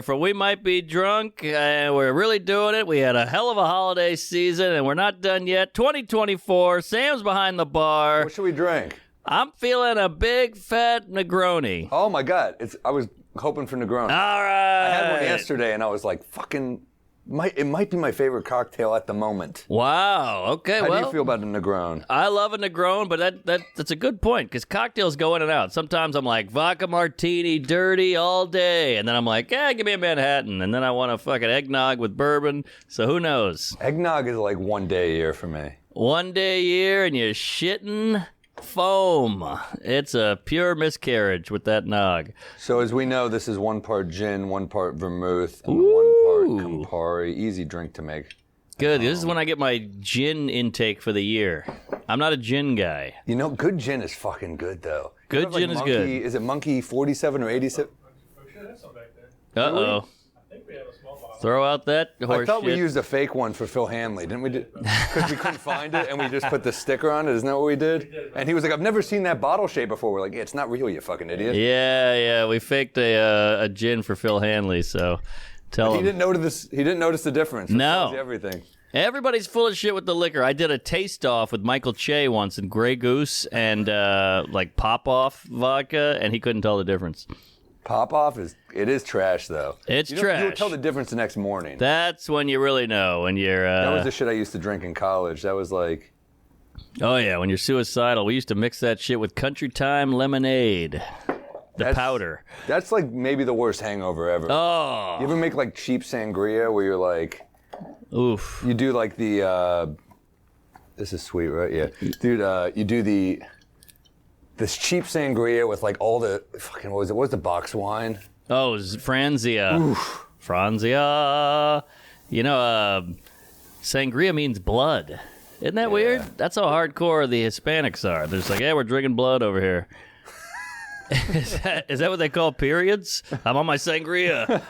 for We Might Be Drunk, and we're really doing it. We had a hell of a holiday season, and we're not done yet. 2024, Sam's behind the bar. What should we drink? I'm feeling a big, fat Negroni. Oh, my God. I was hoping for Negroni. All right. I had one yesterday, and I was like, fucking... It might be my favorite cocktail at the moment. Wow. Okay, How do you feel about a Negroni? I love a Negroni, but that's a good point, because cocktails go in and out. Sometimes I'm like, vodka martini, dirty, all day. And then I'm like, give me a Manhattan. And then I want a fucking eggnog with bourbon. So who knows? Eggnog is like 1 day a year for me. 1 day a year, and you're shitting foam. It's a pure miscarriage with that nog. So as we know, this is 1 part gin, 1 part vermouth, and Ooh. 1 part Campari. Easy drink to make. Good. This is when I get my gin intake for the year. I'm not a gin guy. You know, good gin is fucking good, though. Good gin is good. Is it Monkey 47 or 87? We should have some back there. Uh-oh. I think we have a small bottle. Throw out that horse I thought we shit. used a fake one for Phil Hanley, didn't we? Because we couldn't find it, and we just put the sticker on it. Isn't that what we did? And he was like, "I've never seen that bottle shape before." We're like, "Yeah, it's not real, you fucking idiot." Yeah. We faked a gin for Phil Hanley, so tell He him. didn't notice. He didn't notice the difference. That No. tells you everything. Everybody's full of shit with the liquor. I did a taste-off with Michael Che once in Grey Goose and like pop-off vodka, and he couldn't tell the difference. Pop off is trash though. It's trash. You'll tell the difference the next morning. That's when you really know, when you're... That was the shit I used to drink in college. That was like... Oh, yeah, when you're suicidal. We used to mix that shit with Country Time lemonade. The powder. That's like maybe the worst hangover ever. Oh. You ever make like cheap sangria where you're like... Oof. You do like the... this is sweet, right? Yeah. Dude, you do this cheap sangria with like all the... Fucking, what was the box wine? Oh, Franzia. Oof. Franzia. You know, sangria means blood. Isn't that weird? That's how hardcore the Hispanics are. They're just like, we're drinking blood over here. Is that what they call periods? I'm on my sangria.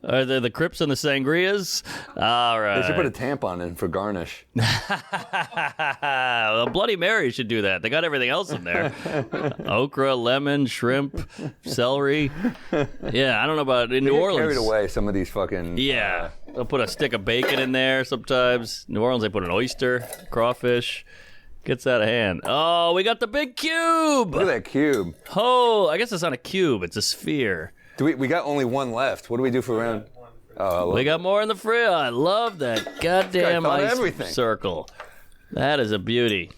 Are there the Crips and the Sangrias? All right. They should put a tampon in for garnish. Well, Bloody Mary should do that. They got everything else in there. Okra, lemon, shrimp, celery. Yeah, I don't know about in New Orleans. Carried away some of these fucking... Yeah, they'll put a stick of bacon in there sometimes. New Orleans, they put an oyster, crawfish. Gets out of hand. Oh, we got the big cube. Look at that cube. Oh, I guess it's not a cube. It's a sphere. We got only one left. What do we do for round? Oh, We got more in the fridge. I love that goddamn thought of ice everything. circle. That is a beauty.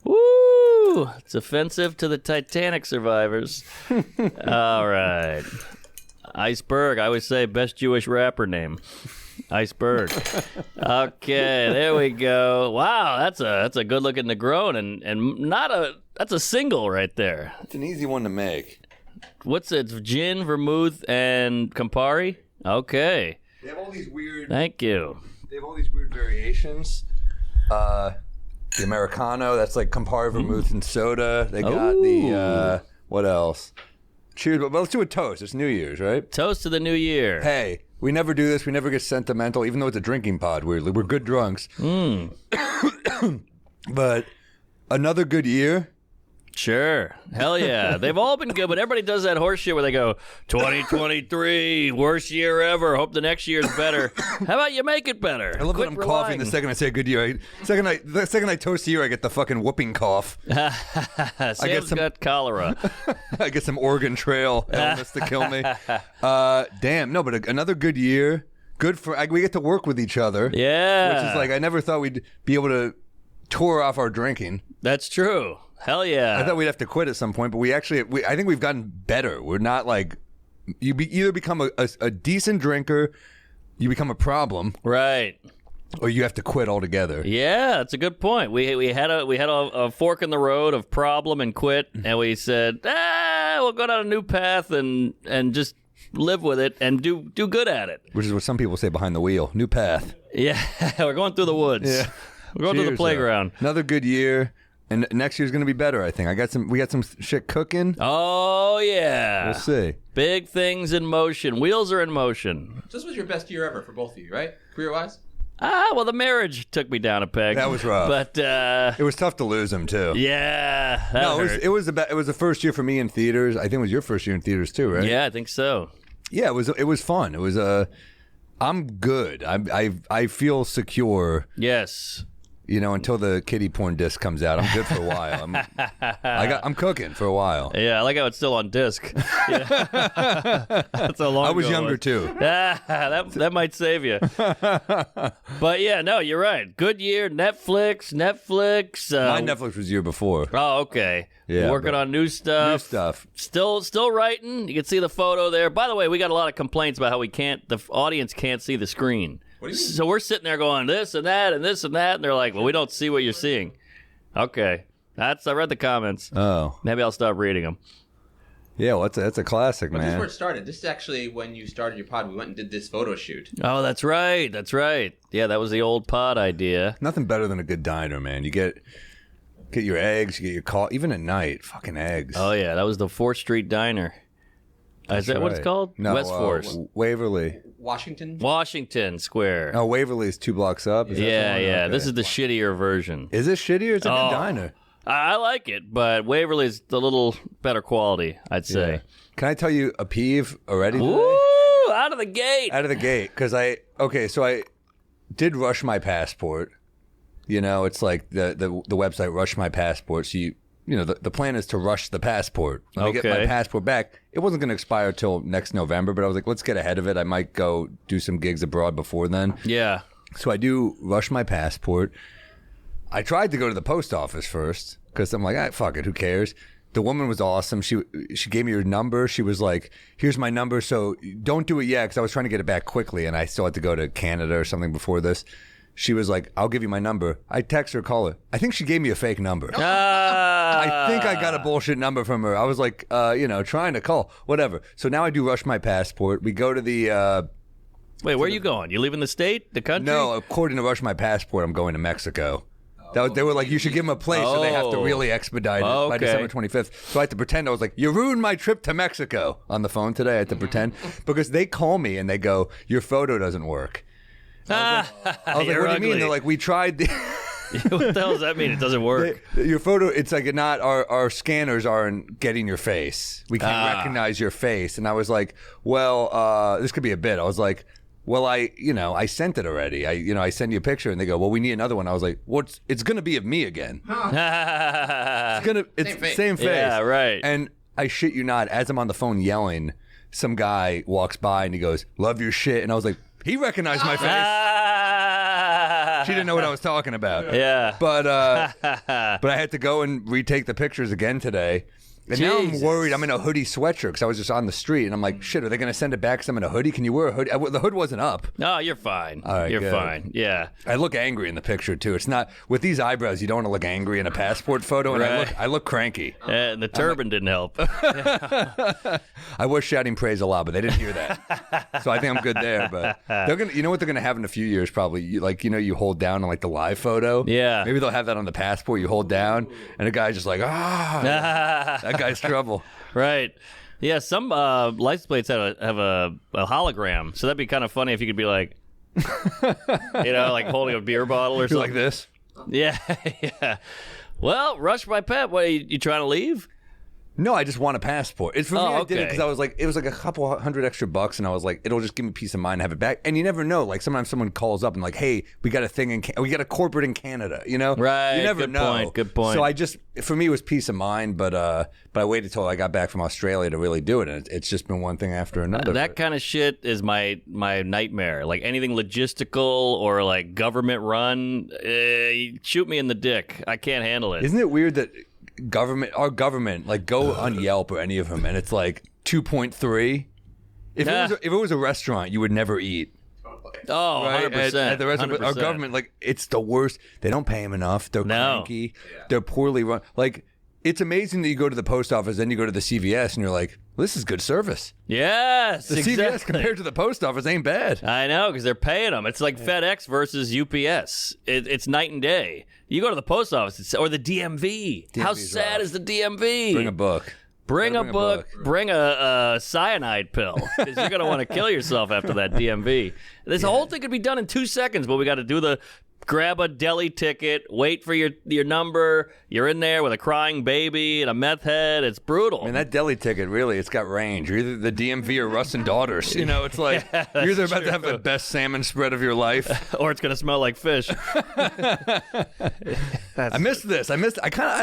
Woo! It's offensive to the Titanic survivors. All right. Iceberg. I always say best Jewish rapper name. Iceberg. Okay, there we go. Wow, that's a good looking Negroni and that's a single right there. It's an easy one to make. What's it? Gin, vermouth, and Campari? Okay. They have all these weird. Thank you. They have all these weird variations. The Americano, that's like Campari, vermouth, and soda. They got the what else? Cheers, but let's do a toast. It's New Year's, right? Toast to the new year. Hey, we never do this. We never get sentimental, even though it's a drinking pod. We're good drunks. But another good year. Sure. Hell yeah. They've all been good, but everybody does that horse shit where they go, 2023, worst year ever. Hope the next year's better. How about you make it better? I love that I'm coughing the second I say good year. The second I toast the year, I get the fucking whooping cough. Sam's got cholera. I get some Oregon Trail illness to kill me. Damn, no, but another good year. Good for we get to work with each other. Yeah. Which is like I never thought we'd be able to tour off our drinking. That's true. Hell yeah. I thought we'd have to quit at some point, but I think we've gotten better. We're not like either become a decent drinker, you become a problem, right, or you have to quit altogether. Yeah, that's a good point. We had a fork in the road of problem and quit, and we said, we'll go down a new path and just live with it and do good at it. Which is what some people say behind the wheel. New path. Yeah, we're going through the woods. Yeah. We're going to the playground. Another good year. And next year's going to be better, I think. We got some shit cooking. Oh, yeah. We'll see. Big things in motion. Wheels are in motion. So this was your best year ever for both of you, right? Career-wise? Well, the marriage took me down a peg. That was rough. But it was tough to lose him, too. Yeah. It was the first year for me in theaters. I think it was your first year in theaters, too, right? Yeah, I think so. Yeah, it was fun. It was I'm good. I feel secure. Yes. Until the kiddie porn disc comes out, I'm good for a while. I'm cooking for a while. Yeah, I like how it's still on disc. Yeah. That's a long. I was younger too. That might save you. But yeah, no, you're right. Good year. Netflix. My Netflix was year before. Oh, okay. Yeah, Working on new stuff. Still writing. You can see the photo there. By the way, we got a lot of complaints about how the audience can't see the screen. What do you mean? So we're sitting there going this and that and this and that, and they're like, well, we don't see what you're seeing. Okay. I read the comments. Oh. Maybe I'll stop reading them. Yeah, well, that's a classic, But man. this is where it started. This is actually when you started your pod. We went and did this photo shoot. Oh, that's right. Yeah, that was the old pod idea. Nothing better than a good diner, man. You get your eggs, you get your coffee, even at night, fucking eggs. Oh, yeah, that was the 4th Street Diner. Is that what it's called? No, West Force. Waverly. Washington Square. Oh, Waverly is 2 blocks up? Is that the one? Yeah. Okay. This is the shittier version. Is it shittier? It's a good diner. I like it, but Waverly's a little better quality, I'd say. Yeah. Can I tell you a peeve already today? Ooh, out of the gate. Out of the gate. Because I did rush my passport. It's like the website Rush My Passport. So the plan is to rush the passport. When I get my passport back, it wasn't going to expire till next November, but I was like, let's get ahead of it. I might go do some gigs abroad before then. Yeah. So I do rush my passport. I tried to go to the post office first because I'm like, fuck it, who cares? The woman was awesome. She gave me her number. She was like, here's my number, so don't do it yet, because I was trying to get it back quickly, and I still had to go to Canada or something before this. She was like, I'll give you my number. I text her, call her. I think she gave me a fake number. I think I got a bullshit number from her. I was like, trying to call. Whatever. So now I do rush my passport. We go to the... Wait, where are you going? You leaving the state? The country? No, according to Rush My Passport, I'm going to Mexico. They were like, you should give them a place, so they have to really expedite it by December 25th. So I had to pretend. I was like, you ruined my trip to Mexico on the phone today. I had to pretend because they call me and they go, your photo doesn't work. I was like, what do you mean? They're like, we tried. What the hell does that mean? It doesn't work. Your photo, it's like not our scanners aren't getting your face. We can't recognize your face. And I was like, well, this could be a bit. I was like, well, I sent it already. I send you a picture, and they go, well, we need another one. I was like, well, it's gonna be of me again. It's same face. Yeah, right. And I shit you not, as I'm on the phone yelling, some guy walks by and he goes, love your shit. And I was like, he recognized my face. She didn't know what I was talking about. Yeah. But I had to go and retake the pictures again today. And now I'm worried. I'm in a hoodie sweatshirt because I was just on the street. And I'm like, shit, are they going to send it back because I'm in a hoodie? Can you wear a hoodie? The hood wasn't up. No, you're fine. All right, you're good. fine. Yeah. I look angry in the picture, too. It's not... With these eyebrows, you don't want to look angry in a passport photo. And Right. I look cranky. And the turban didn't help. I was shouting praise a lot, but they didn't hear that. So I think I'm good there. But they're gonna, you know what they're gonna have in a few years probably. You hold down on like the live photo. Yeah. Maybe they'll have that on the passport. You hold down, and the guy's just like, that guy's trouble. Right. Yeah, some license plates have a hologram, so that'd be kind of funny if you could be like, like holding a beer bottle or You're something. like this. Yeah, yeah. Well, rush my pet. What, you trying to leave? No, I just want a passport. It's for me. I did it okay. because I was like, it was like a couple $100 extra, and I was like, it'll just give me peace of mind to have it back. And you never know. Like sometimes someone calls up and like, hey, we got a thing we got a corporate in Canada. Right. You never know. Good point. So for me, it was peace of mind. But I waited till I got back from Australia to really do it, and it's just been one thing after another. That kind of shit is my nightmare. Like anything logistical or like government run, shoot me in the dick. I can't handle it. Isn't it weird that our government, like go on Yelp or any of them, and it's like 2.3. If it was a restaurant, you would never eat. Oh, Right? 100%. At the restaurant, our 100%. government, like it's the worst. They don't pay them enough. They're cranky. They're poorly run. Like it's amazing that you go to the post office, then you go to the CVS, and you're like, well, this is good service. Yes, The exactly. CVS compared to the post office ain't bad. I know, because they're paying them. It's like FedEx versus UPS. It's night and day. You go to the post office or the DMV. How DMV's sad rough. is the DMV? Bring a book. Bring a book. Bring a cyanide pill, because you're going to want to kill yourself after that DMV. This whole thing could be done in 2 seconds, but we got to do the grab a deli ticket, wait for your number. You're in there with a crying baby and a meth head. It's brutal. I mean, that deli ticket, really, it's got range. You're either the DMV or Russ and Daughters. You know, it's like you're either about to have the best salmon spread of your life, or it's gonna smell like fish. I missed this. I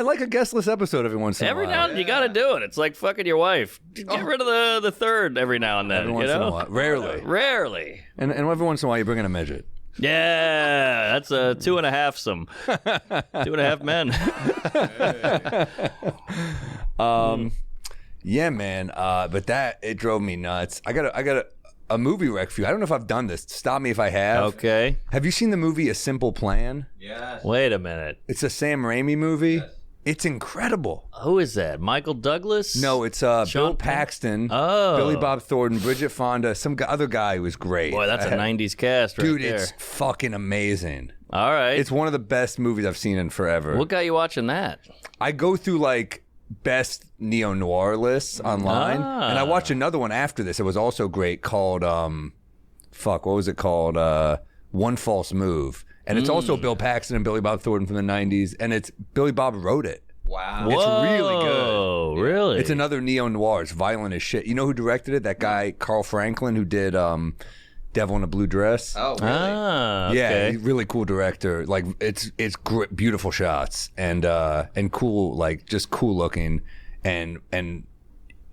like a guestless episode every once in a while. Every now and then you gotta do it. It's like fucking your wife. Get rid of the third every now and then. Every once in a while. Rarely. And every once in a while you bring in a midget. Yeah, that's a 2.5 some. 2.5 men. Yeah, man. But it drove me nuts. I got a movie rec for you. I don't know if I've done this. Stop me if I have. Okay. Have you seen the movie A Simple Plan? Yes. Wait a minute. It's a Sam Raimi movie. Yes. It's incredible. Who is that? Michael Douglas? No, it's Bill Paxton, Billy Bob Thornton, Bridget Fonda, other guy who was great. Boy, that's a 90s cast right Dude, there. it's fucking amazing. All right. It's one of the best movies I've seen in forever. What got you watching that? I go through like best neo-noir lists online, and I watched another one after this. It was also great called, what was it called? One False Move. And it's also Bill Paxton and Billy Bob Thornton from the 90s, and Billy Bob wrote it. Wow. It's really good. Oh, really? It's another neo-noir. It's violent as shit. You know who directed it? That guy, Carl Franklin, who did Devil in a Blue Dress. Oh, really? Ah, Yeah, okay. he's a really cool director. Like it's beautiful shots and cool, like just cool looking, and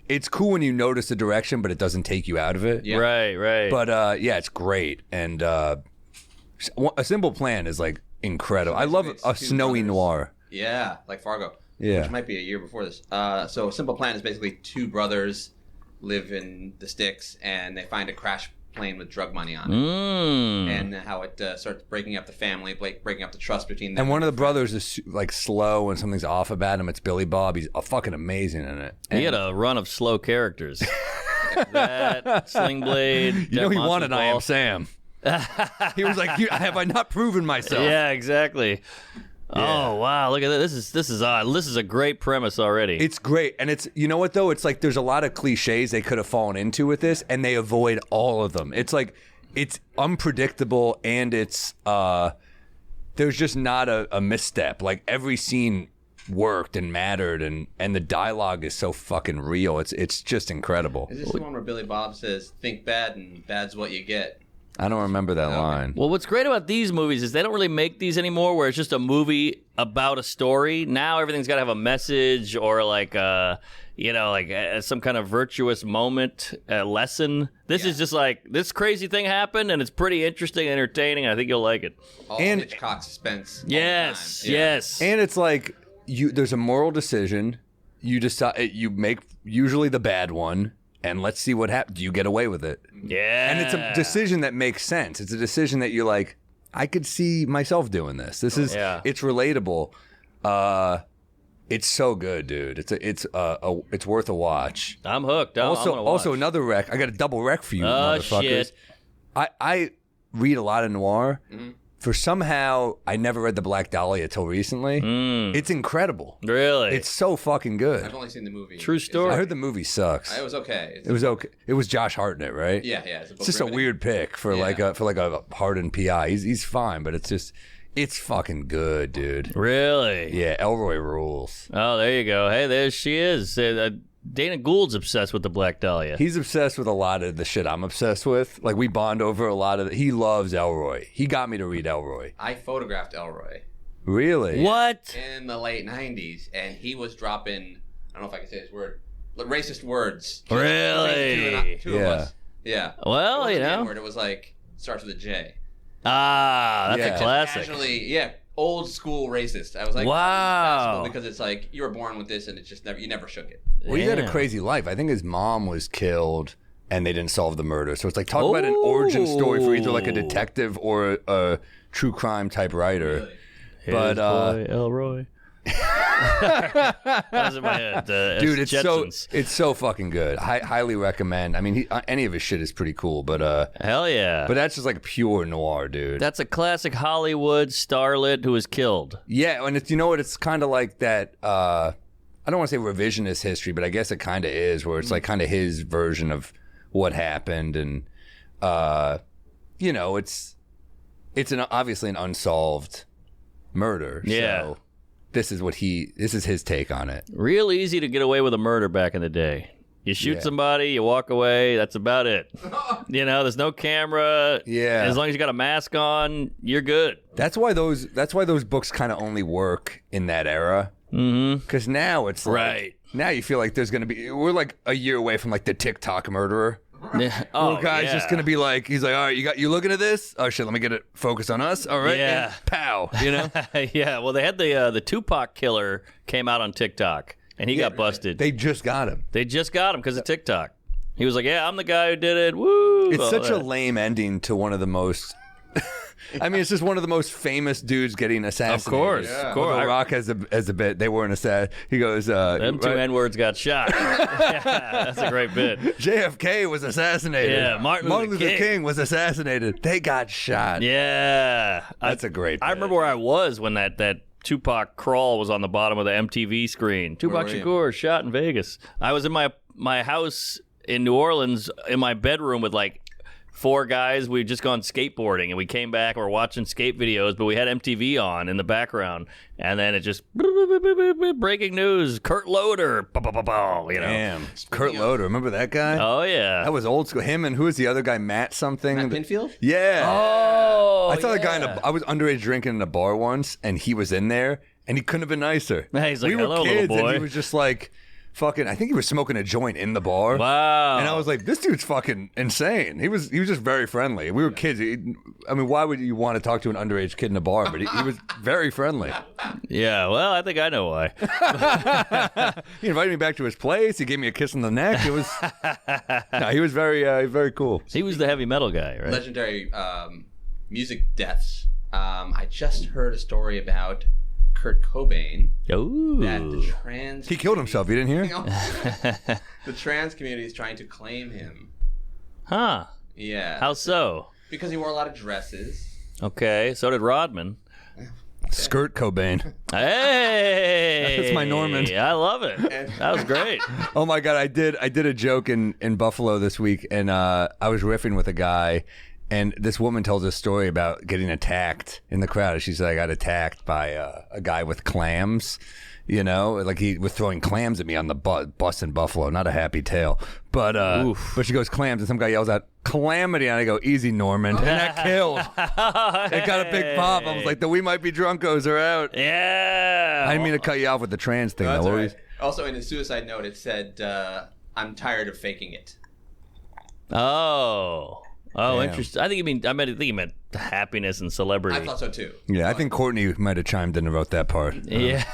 it's cool when you notice the direction, but it doesn't take you out of it. Yeah. Right. But yeah, it's great. And A Simple Plan is like incredible. I love It's a two snowy brothers. noir. Yeah, like Fargo. Yeah. Which might be a year before this. So Simple Plan is basically two brothers live in the sticks and they find a crash plane with drug money on it. And how it starts breaking up the family, breaking up the trust between them. And one of the brothers is like slow and something's off about him. It's Billy Bob. He's fucking amazing in it. He had a run of slow characters. That, Sling Blade. You know he wanted I Am Ball. Sam. He was like, have I not proven myself? Yeah, exactly. Oh wow! Look at this. This is odd. This is a great premise already. It's great. And it's, you know what though? It's like there's a lot of cliches they could have fallen into with this, and they avoid all of them. It's like, it's unpredictable, and it's, there's just not a misstep. Like every scene worked and mattered, and the dialogue is so fucking real. It's just incredible. Is this the one where Billy Bob says, think bad and bad's what you get? I don't remember that line. Well, what's great about these movies is they don't really make these anymore where it's just a movie about a story. Now everything's got to have a message or like some kind of virtuous moment, lesson. This is just like, this crazy thing happened and it's pretty interesting, entertaining. I think you'll like it. All And- Hitchcock suspense. all Yes, the time. Yeah. yes. And it's like, there's a moral decision. You decide, you make usually the bad one, and let's see what happens. Do you get away with it? Yeah. And it's a decision that makes sense. It's a decision that you're like, I could see myself doing this. This is, it's relatable. It's so good, dude. It's worth a watch. I'm hooked. I'm gonna watch. Also another rec. I got a double rec for you, motherfuckers. Shit. I read a lot of noir. Mm-hmm. For somehow, I never read The Black Dahlia till recently. It's incredible. Really? It's so fucking good. I've only seen the movie. True story. I heard the movie sucks. It was okay. It was okay. It was Josh Hartnett, right? Yeah. It's just a weird pick for like a hardened PI. He's fine, but it's fucking good, dude. Really? Yeah, Elroy rules. Oh, there you go. Hey, there she is. Dana Gould's obsessed with the Black Dahlia. He's obsessed with a lot of the shit I'm obsessed with. Like we bond over a lot of he loves Elroy. He got me to read Elroy. I photographed Elroy Really? What? in the late 90s, and he was dropping, I don't know if I can say this word, racist words. Really? Two of us. Yeah. Well, It wasn't you the know. N-word, it was like, starts with a J. Ah, that's Yeah. a classic. Casually, old school racist. I was like, Wow. that's cool, because it's like, you were born with this, and it's just you never shook it. Well, he had a Damn. crazy life. I think his mom was killed and they didn't solve the murder. So it's like talk about an origin story for either like a detective or a true crime type writer. His But boy, Elroy. That was in my head. dude, it's Jetsons. so fucking good. Highly recommend. I mean, any of his shit is pretty cool, but Hell yeah. that's just like pure noir, dude. That's a classic Hollywood starlet who was killed. Yeah, and it's, you know what? It's kind of like that. I don't want to say revisionist history, but I guess it kind of is, where it's like kind of his version of what happened, and you know, it's it's obviously an unsolved murder. Yeah. So this is his take on it. Real easy to get away with a murder back in the day. You shoot somebody, you walk away, that's about it. There's no camera. Yeah. As long as you got a mask on, you're good. That's why those books kind of only work in that era. Mm-hmm. Because now it's like, Right. now you feel like there's going to be, we're like a year away from like the TikTok murderer. Yeah. Oh, guy's just going to be like, he's like, all right, you looking at this? Oh shit, let me get it focused on us. All right. Yeah. And pow, Yeah, well, they had the Tupac killer came out on TikTok, and he got busted. They just got him. They just got him because of TikTok. He was like, yeah, I'm the guy who did it. Woo! It's all such a that. lame ending to one of the most. I mean, it's just one of the most famous dudes getting assassinated. Of course, yeah. of course. Although Rock has a bit. They weren't assassinated. He goes, Them two N-words got shot. Yeah, that's a great bit. JFK was assassinated. Yeah, Martin Luther King was assassinated. They got shot. Yeah. That's a great bit. I remember where I was when that Tupac crawl was on the bottom of the MTV screen. Tupac were you? Shakur shot in Vegas. I was in my house in New Orleans in my bedroom with like 4 guys. We'd just gone skateboarding and we came back. We're watching skate videos, but we had MTV on in the background. And then it just breaking news. Kurt Loder. Damn. Kurt Loder. Remember that guy? Oh yeah. That was old school. Him and who was the other guy? Matt something. Matt Pinfield? Yeah. Oh. I saw the guy I was underage drinking in a bar once, and he was in there, and he couldn't have been nicer. Yeah, he's like, we were "Hello, kids, little boy." and he was just like, fucking. I think he was smoking a joint in the bar. Wow. And I was like, this dude's fucking insane. He was just very friendly. We were kids. I mean, why would you want to talk to an underage kid in a bar? But he was very friendly. Yeah. Well, I think I know why. He invited me back to his place. He gave me a kiss on the neck. It was. No, he was very cool. He was the heavy metal guy, right? Legendary music deaths. I just heard a story about Kurt Cobain. Ooh. That the trans He killed himself. You didn't hear? the trans community is trying to claim him. Huh. Yeah. How so? Because he wore a lot of dresses. Okay. So did Rodman. Skirt Cobain. Hey. That's my Norman. I love it. That was great. Oh my god, I did a joke in Buffalo this week, and I was riffing with a guy, and this woman tells a story about getting attacked in the crowd. She's like, I got attacked by a guy with clams, like he was throwing clams at me on the bus in Buffalo. Not a happy tale, but she goes clams, and some guy yells out calamity, and I go, easy Norman, and that killed. It got a big pop. I was like, the We Might Be Drunkos are out. Yeah. I didn't mean to cut you off with the trans thing. That's though. all What right. was- Also, in his suicide note, it said, "I'm tired of faking it." Oh. Oh, Damn. interesting. I think he meant happiness and celebrity. I thought so too. Yeah, I think Courtney might have chimed in and wrote that part. Yeah.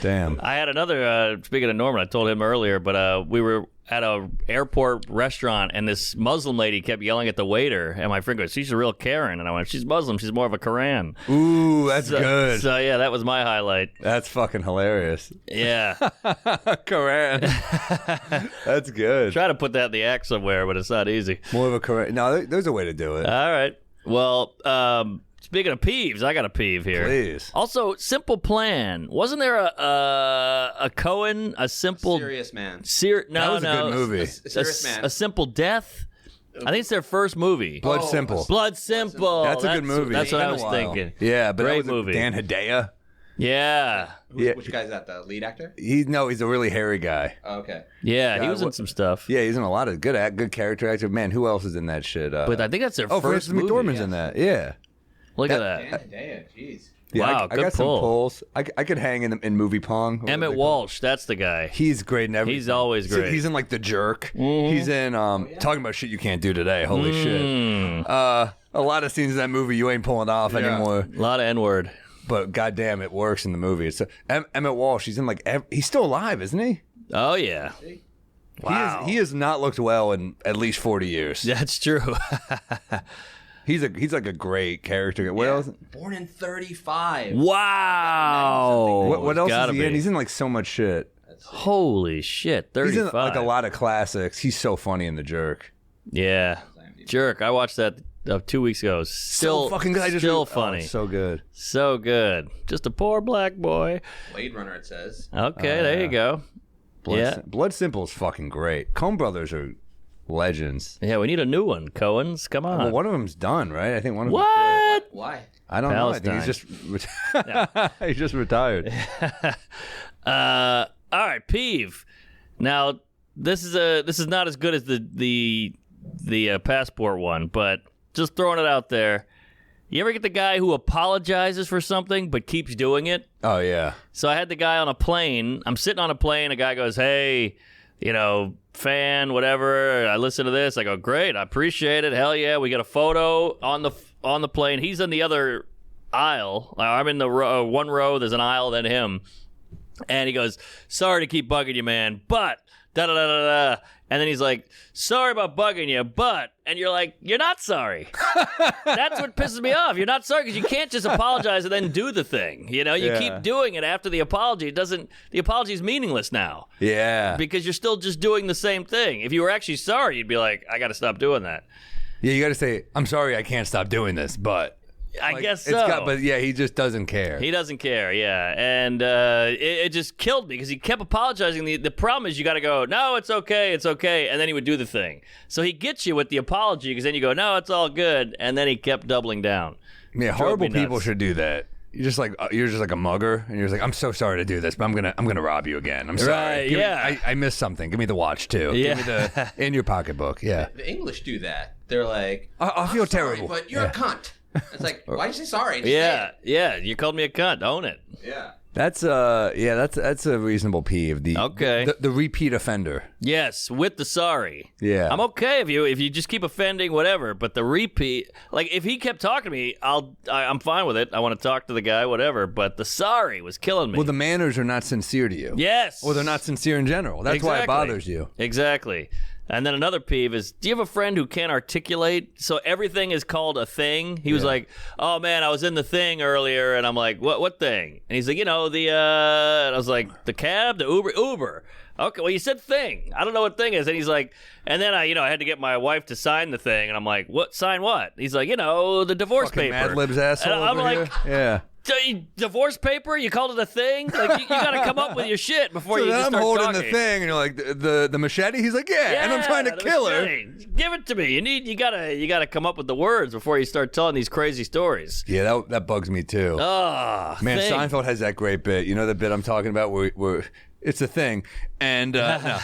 Damn. I had another, speaking of Norman, I told him earlier, but we were at a airport restaurant, and this Muslim lady kept yelling at the waiter, and my friend goes, she's a real Karen. And I went, she's Muslim, she's more of a Quran. Ooh, that's good. So, yeah, that was my highlight. That's fucking hilarious. Yeah. Koran. That's good. Try to put that in the act somewhere, but it's not easy. More of a Koran. No, there's a way to do it. All right. Well, speaking of peeves, I got a peeve here. Please. Also, Simple Plan. Wasn't there a Cohen, a simple... Serious Man. That was a good movie. Serious Man. A Simple Death? I think it's their first movie. Blood Simple. Blood Simple. That's a good movie. That's what It's I been was a while. thinking. Yeah, but Great that was movie. Dan Hedaya. Yeah. Yeah. Which guy is that? The lead actor? He's a really hairy guy. Oh, okay. Yeah, he was in what- some stuff. Yeah, he's in a lot of good character actor. Man, who else is in that shit? But I think that's their first Francis movie. McDormand's in that. Yeah. Look at Dan that. Hedaya, jeez. Yeah, Wow, I good got some pull. pulls. I could hang in movie pong. What Emmett was it called? Walsh, that's the guy. He's great in everything. He's always great. He's in like The Jerk. He's in talking about shit you can't do today. Holy shit. A lot of scenes in that movie you ain't pulling off anymore. A lot of N-word. But goddamn, it works in the movie. It's Emmett Walsh. He's in like he's still alive, isn't he? Oh, yeah. Wow. He has not looked well in at least 40 years. That's true. He's like a great character. What else? Born in 35. Wow. What else Gotta is he in? be. He's in like so much shit. Holy shit, 35. He's in like a lot of classics. He's so funny in The Jerk. Yeah. Jerk. I watched that 2 weeks ago. Still so fucking good. Still funny. it's so good. So good. Just a poor black boy. Blade Runner, it says. Okay, there you go. Yeah. Blood Simple is fucking great. Coen Brothers are legends. Yeah, we need a new one. Cohen's, come on. Well, one of them's done, right? I think one of them. What? Why? I don't know. I think he's just retired. All right, peeve. Now, this is not as good as the passport one, but just throwing it out there. You ever get the guy who apologizes for something but keeps doing it? Oh yeah. So I had the guy on a plane. I'm sitting on a plane. A guy goes, "Hey, fan, whatever. I listen to this." I go, "Great, I appreciate it. Hell yeah." We get a photo on the plane. He's in the other aisle. I'm in the one row. There's an aisle, then him. And he goes, "Sorry to keep bugging you, man, but da da da da da." And then he's like, "Sorry about bugging you, but," and you're like, "You're not sorry." That's what pisses me off. You're not sorry because you can't just apologize and then do the thing. You keep doing it after the apology. The apology is meaningless now. Yeah. Because you're still just doing the same thing. If you were actually sorry, you'd be like, "I got to stop doing that." Yeah, you got to say, "I'm sorry, I can't stop doing this," but. I guess so. But yeah, he just doesn't care. He doesn't care, yeah. And it just killed me because he kept apologizing. The problem is you got to go, "No, it's okay, it's okay." And then he would do the thing. So he gets you with the apology because then you go, "No, it's all good." And then he kept doubling down. Yeah, horrible people should do that. You're just like a mugger, and you're just like, "I'm so sorry to do this, but I'm gonna rob you again. I'm sorry. Right, I missed something. Give me the watch too. Yeah. Give me the in your pocketbook." Yeah. The English do that. They're like, I feel "I'm sorry, terrible, but you're a cunt." It's like, why'd you say sorry? Just say Yeah, it. yeah. You called me a cunt. Own it. Yeah. That's a reasonable peeve. The repeat offender. Yes, with the sorry. Yeah. I'm okay if you just keep offending, whatever. But the repeat, like if he kept talking to me, I'm fine with it. I want to talk to the guy, whatever. But the sorry was killing me. Well, the manners are not sincere to you. Yes. Or they're not sincere in general. That's why it bothers you. Exactly. And then another peeve is, do you have a friend who can't articulate? So everything is called a thing. He was like, "Oh man, I was in the thing earlier," and I'm like, "What thing?" And he's like, and I was like, "The cab, the Uber." Okay, well you said thing. I don't know what thing is. And he's like, and then I had to get my wife to sign the thing, and I'm like, "What? Sign what?" He's like, the divorce Fucking paper. Mad Libs asshole. And I'm over like, here. Yeah. Divorce paper? You called it a thing? Like you got to come up with your shit before you then just I'm start holding talking. the thing, and you're like, the machete. He's like, yeah, and I'm trying to the kill her. machete. Give it to me. You gotta come up with the words before you start telling these crazy stories. Yeah, that bugs me too. Oh, Man, Seinfeld has that great bit. You know the bit I'm talking about where it's a thing. And no,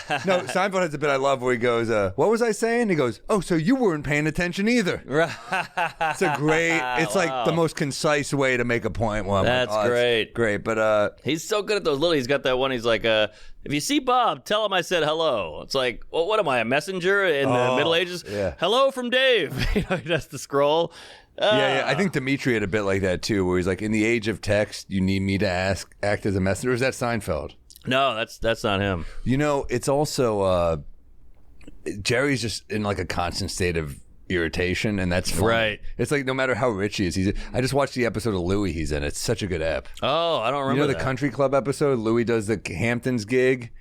Seinfeld has a bit I love where he goes, "What was I saying?" He goes, "Oh, so you weren't paying attention either." It's a great. It's like the most concise way to make a point. Well, That's great. great. But he's so good at those little. He's got that one. He's like, "If you see Bob, tell him I said hello." It's like, well, what am I, a messenger in the Middle Ages? Yeah. Hello from Dave. He has to scroll. Yeah, I think Dimitri had a bit like that too, where he's like, "In the age of text, you need me to act as a messenger." Or is that Seinfeld? No, that's not him. It's also Jerry's just in like a constant state of irritation, and that's funny. Right. It's like no matter how rich he is, I just watched the episode of Louis he's in. It's such a good ep. Oh, I don't remember the that. country club episode? Louis does the Hamptons gig,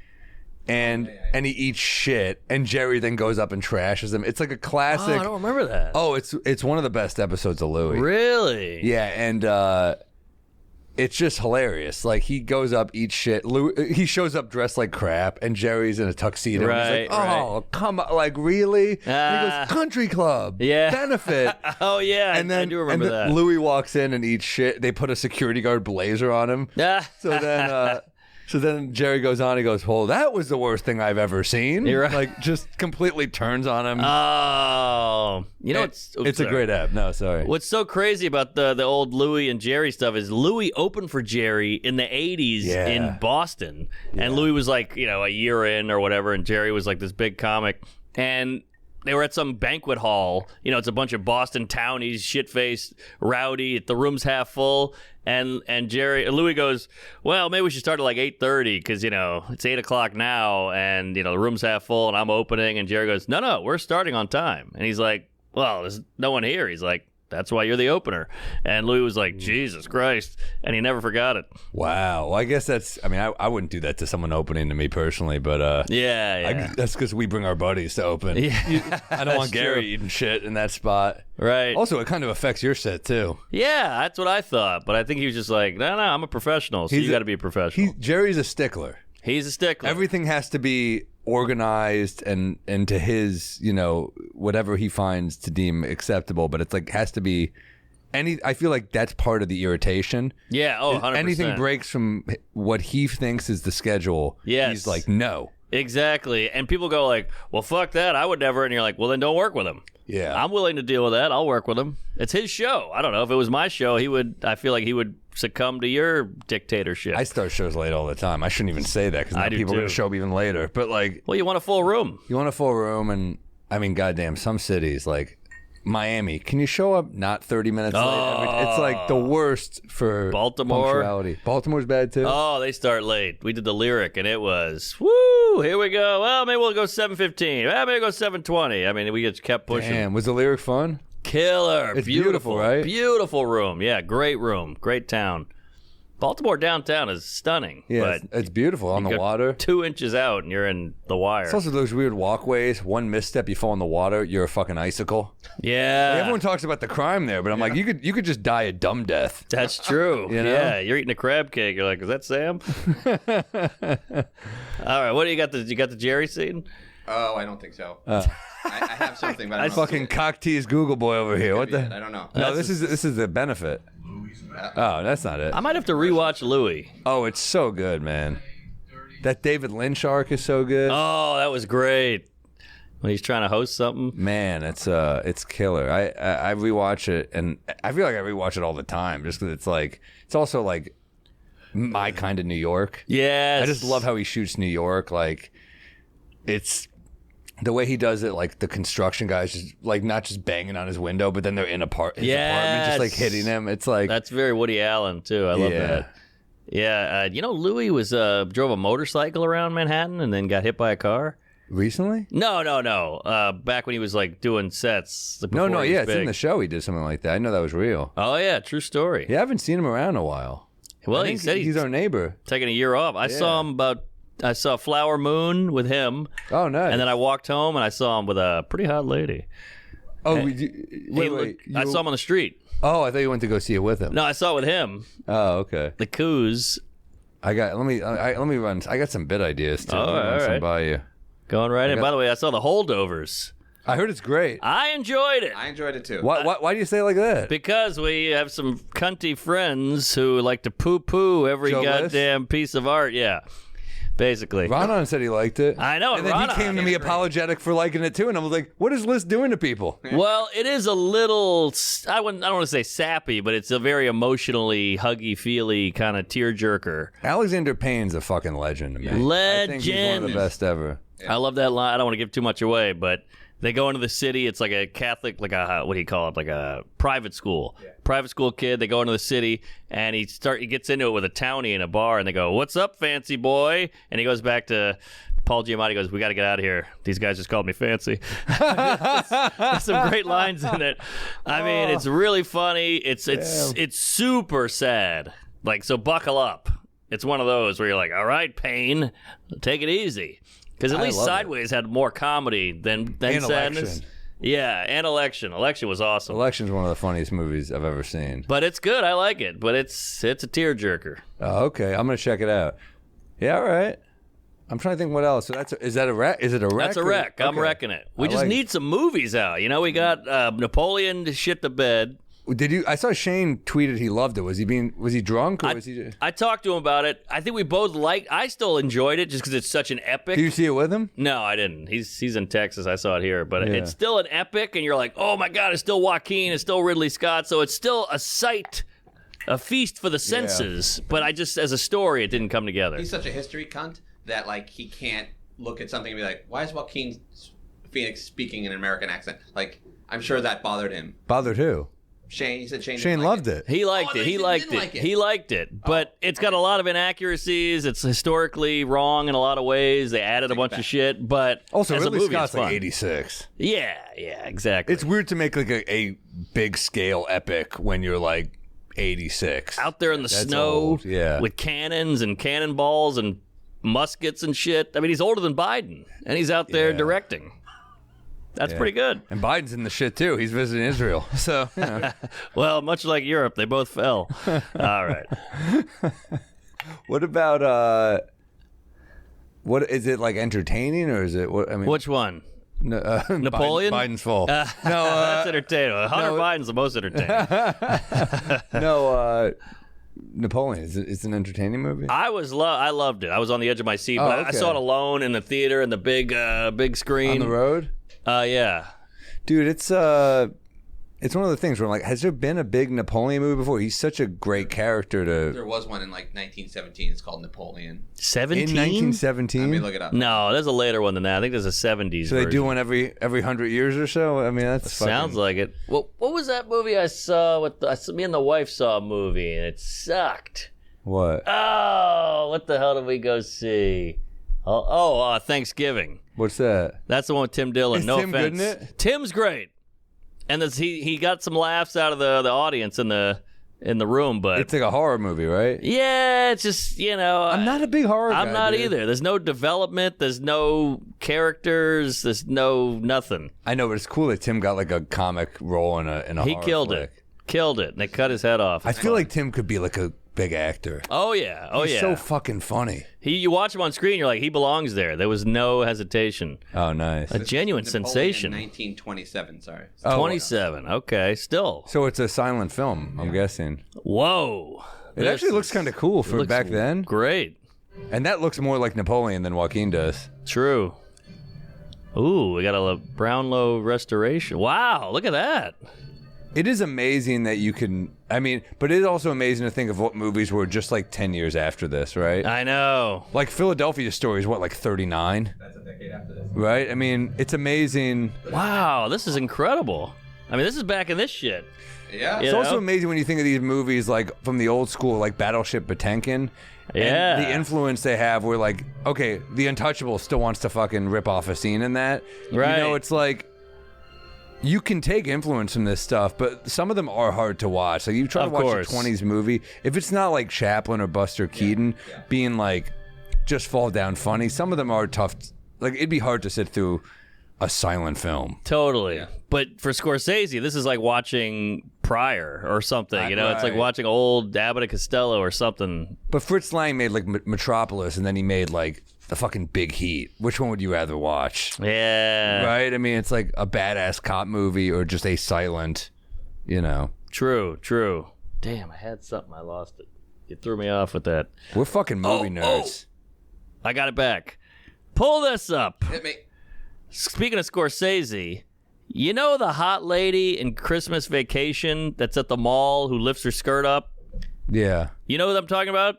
and he eats shit, and Jerry then goes up and trashes him. It's like a classic. Oh, I don't remember that. Oh, it's one of the best episodes of Louis. Really? Yeah, and it's just hilarious. Like he goes up, eats shit. He shows up dressed like crap, and Jerry's in a tuxedo. Right, and he's like, "Oh, come on! Like really?" And he goes, "Country club, benefit." Oh yeah, And then I do remember that. Louis walks in and eats shit. They put a security guard blazer on him. So then Jerry goes on. He goes, "Well, that was the worst thing I've ever seen." You're right. Like just completely turns on him. Oh, It's a great app. No, sorry. What's so crazy about the old Louis and Jerry stuff is Louis opened for Jerry in the 80s in Boston. And Louis was like, a year in or whatever, and Jerry was like this big comic. And they were at some banquet hall. It's a bunch of Boston townies, shit-faced, rowdy. The room's half full. And Louis goes, "Well, maybe we should start at like 8:30 because, it's 8 o'clock now and, the room's half full and I'm opening." And Jerry goes, No, we're starting on time. And he's like, "Well, there's no one here." He's like, "That's why you're the opener." And Louis was like, "Jesus Christ." And he never forgot it. Wow. Well, I guess I wouldn't do that to someone opening to me personally, but yeah. that's because we bring our buddies to open. Yeah, I don't want Gary eating shit in that spot. Right. Also, it kind of affects your set too. Yeah, that's what I thought. But I think he was just like, no, I'm a professional, so you got to be a professional. Jerry's a stickler. He's a stickler. Everything has to be organized and to his, whatever he finds to deem acceptable. But it's like has to be I feel like that's part of the irritation. Yeah. Oh, 100%. Anything breaks from what he thinks is the schedule. Yes. He's like, no. Exactly. And people go like, well, fuck that. I would never. And you're like, well, then don't work with him. Yeah. I'm willing to deal with that. I'll work with him. It's his show. I don't know. If it was my show, I feel like he would succumb to your dictatorship. I start shows late all the time. I shouldn't even say that because people are going to show up even later. But like, well, you want a full room. You want a full room. And I mean, goddamn, some cities like Miami, can you show up not 30 minutes late? It's like the worst for Baltimore. Punctuality. Baltimore's bad too. Oh, they start late. We did the Lyric, and it was, woo, here we go. Well, maybe we'll go 7:15. Well, maybe we'll go 7:20. I mean, we just kept pushing. Damn, was the Lyric fun? Killer. It's beautiful, right? Beautiful room. Yeah, great room. Great town. Baltimore downtown is stunning. Yeah, but it's beautiful on the water. 2 inches out and you're in the wire. It's also those weird walkways. One misstep, you fall in the water, you're a fucking icicle. Yeah. Like, everyone talks about the crime there, but I'm like, you could just die a dumb death. That's true. You know? Yeah, you're eating a crab cake. You're like, is that Sam? All right, what do you got? You got the Jerry scene? Oh, I don't think so. I have something, but I don't know. Fucking cock tease Google boy over here. What the? I don't know. No, this is the benefit. Oh, that's not it. I might have to rewatch Louis. Oh, it's so good, man. That David Lynch arc is so good. Oh, that was great. When he's trying to host something. Man, it's killer. I rewatch it, and I feel like I rewatch it all the time, just because it's also like my kind of New York. Yes. I just love how he shoots New York. Like, it's the way he does it. Like the construction guys just like not just banging on his window, but then they're in his apartment, just like hitting him. It's like that's very Woody Allen too. I love that. Yeah, Louis was drove a motorcycle around Manhattan and then got hit by a car. Recently? No. Back when he was like doing sets. It's in the show. He did something like that. I know that was real. Oh yeah, true story. Yeah, I haven't seen him around in a while. Well, he said he's our neighbor. Taking a year off. I saw Flower Moon with him. Oh, nice. And then I walked home and I saw him with a pretty hot lady. Oh, I saw him on the street. Oh, I thought you went to go see it with him. No, I saw it with him. Oh, okay. The Coos. Let me run. I got some bit ideas too. Oh, all right. By you. Going right in. By the way, I saw The Holdovers. I heard it's great. I enjoyed it. I enjoyed it too. Why do you say it like that? Because we have some cunty friends who like to poo-poo every goddamn piece of art. Yeah. Basically. Ronan said he liked it. I know. And then he came to me apologetic for liking it too, and I was like, what is Liz doing to people? Well, it is a little, I don't want to say sappy, but it's a very emotionally huggy-feely kind of tearjerker. Alexander Payne's a fucking legend to me. Legend. I think he's one of the best ever. I love that line. I don't want to give too much away, but they go into the city. It's like a Catholic, like a, what do you call it? Like a private school. Yeah. Private school kid. They go into the city, and he gets into it with a townie in a bar, and they go, "What's up, fancy boy?" And he goes back to Paul Giamatti. Goes, "We got to get out of here. These guys just called me fancy." There's some great lines in it. I mean, it's really funny. It's super sad. Like, so buckle up. It's one of those where you're like, "All right, Payne, take it easy." Because at least Sideways had more comedy than sadness. Election. Yeah, and Election. Election was awesome. Election's one of the funniest movies I've ever seen. But it's good. I like it. But it's a tearjerker. Oh, okay. I'm gonna check it out. Yeah, all right. I'm trying to think what else. So is that a wreck? Is it a wreck? That's a wreck. I'm wrecking it. We just need some movies out. We got Napoleon to shit the bed. Did you? I saw Shane tweeted he loved it. Was he drunk or was he? I talked to him about it. I think we both I still enjoyed it just because it's such an epic. Did you see it with him? No, I didn't. He's in Texas. I saw it here, but it's still an epic, and you're like, oh my god, it's still Joaquin, it's still Ridley Scott, so it's still a sight, a feast for the senses. Yeah. But I just, as a story, it didn't come together. He's such a history cunt that like he can't look at something and be like, why is Joaquin Phoenix speaking in an American accent? Like, I'm sure that bothered him. Bothered who? Shane, he said Shane loved it. He liked it. He liked it. But it's got a lot of inaccuracies. It's historically wrong in a lot of ways. They added a bunch of shit. But also, as Ridley a movie, Scott's it's fun. like 86. Yeah, exactly. It's weird to make like a big scale epic when you're like 86. Out there in the snow with cannons and cannonballs and muskets and shit. I mean, he's older than Biden, and he's out there directing. That's pretty good. And Biden's in the shit, too. He's visiting Israel. So, well, much like Europe, they both fell. All right. What about, What is it like? Entertaining or is it? What I mean, Which one? Napoleon? Biden's fault. No, that's entertaining. Hunter Biden's the most entertaining. no, Napoleon. It's an entertaining movie. I loved it. I was on the edge of my seat, but I saw it alone in the theater in the big screen On the road. Yeah. Dude, it's one of the things where I'm like, has there been a big Napoleon movie before? He's such a great character to. There was one in like 1917. It's called Napoleon. 17? In 1917. Let me look it up. No, there's a later one than that. I think there's a 70s. So they do one every 100 years or so. I mean, that's sounds like it. Well, what was that movie I saw with me and the wife saw a movie and it sucked. What? Oh, what the hell did we go see? Thanksgiving. What's that? That's the one with Tim Dillon. Is No Tim offense. good in it? Tim's great. And he got some laughs out of the audience in the room, but It's like a horror movie, right? yeah, it's just I'm not a big horror guy. I'm not dude. either. There's no development. There's no characters. There's no nothing. I know, but it's cool that Tim got like a comic role in a He horror killed flick. it. Killed it. And they cut his head off. I feel like Tim could be like a big actor. Oh yeah. He's so fucking funny. You watch him on screen, you're like, he belongs there. There was no hesitation. Oh, nice. A genuine Napoleon sensation. 1927. Sorry. 27. Okay, still. So it's a silent film, I'm guessing. Whoa. It actually looks kind of cool for back then. Great. And that looks more like Napoleon than Joaquin does. True. Ooh, we got a Brownlow restoration. Wow, look at that. It is amazing that you can, but it is also amazing to think of what movies were just like 10 years after this, right? I know. Like Philadelphia Story is what, like 39? That's a decade after this. Right? I mean, it's amazing. Wow, this is incredible. I mean, this is back in this shit. Yeah. You It's know? also amazing when you think of these movies like from the old school, like Battleship Potemkin. Yeah. And the influence they have where like, okay, The Untouchable still wants to fucking rip off a scene in that. Right. You know, it's like, you can take influence from this stuff, but some of them are hard to watch. Like you try to Of watch course. a 20s movie, if it's not like Chaplin or Buster Keaton being like just fall down funny, some of them are tough. Like it'd be hard to sit through a silent film. Totally. Yeah. But for Scorsese, this is like watching Pryor or something. You know, it's like Right. watching old Abbott and Costello or something. But Fritz Lang made like Metropolis, and then he made like the fucking Big Heat. Which one would you rather watch? Yeah. Right? I mean, it's like a badass cop movie or just a silent, you know. True. Damn, I had something. I lost it. You threw me off with that. We're fucking movie nerds. I got it back. Pull this up. Hit me. Speaking of Scorsese, you know the hot lady in Christmas Vacation that's at the mall who lifts her skirt up? Yeah. You know what I'm talking about?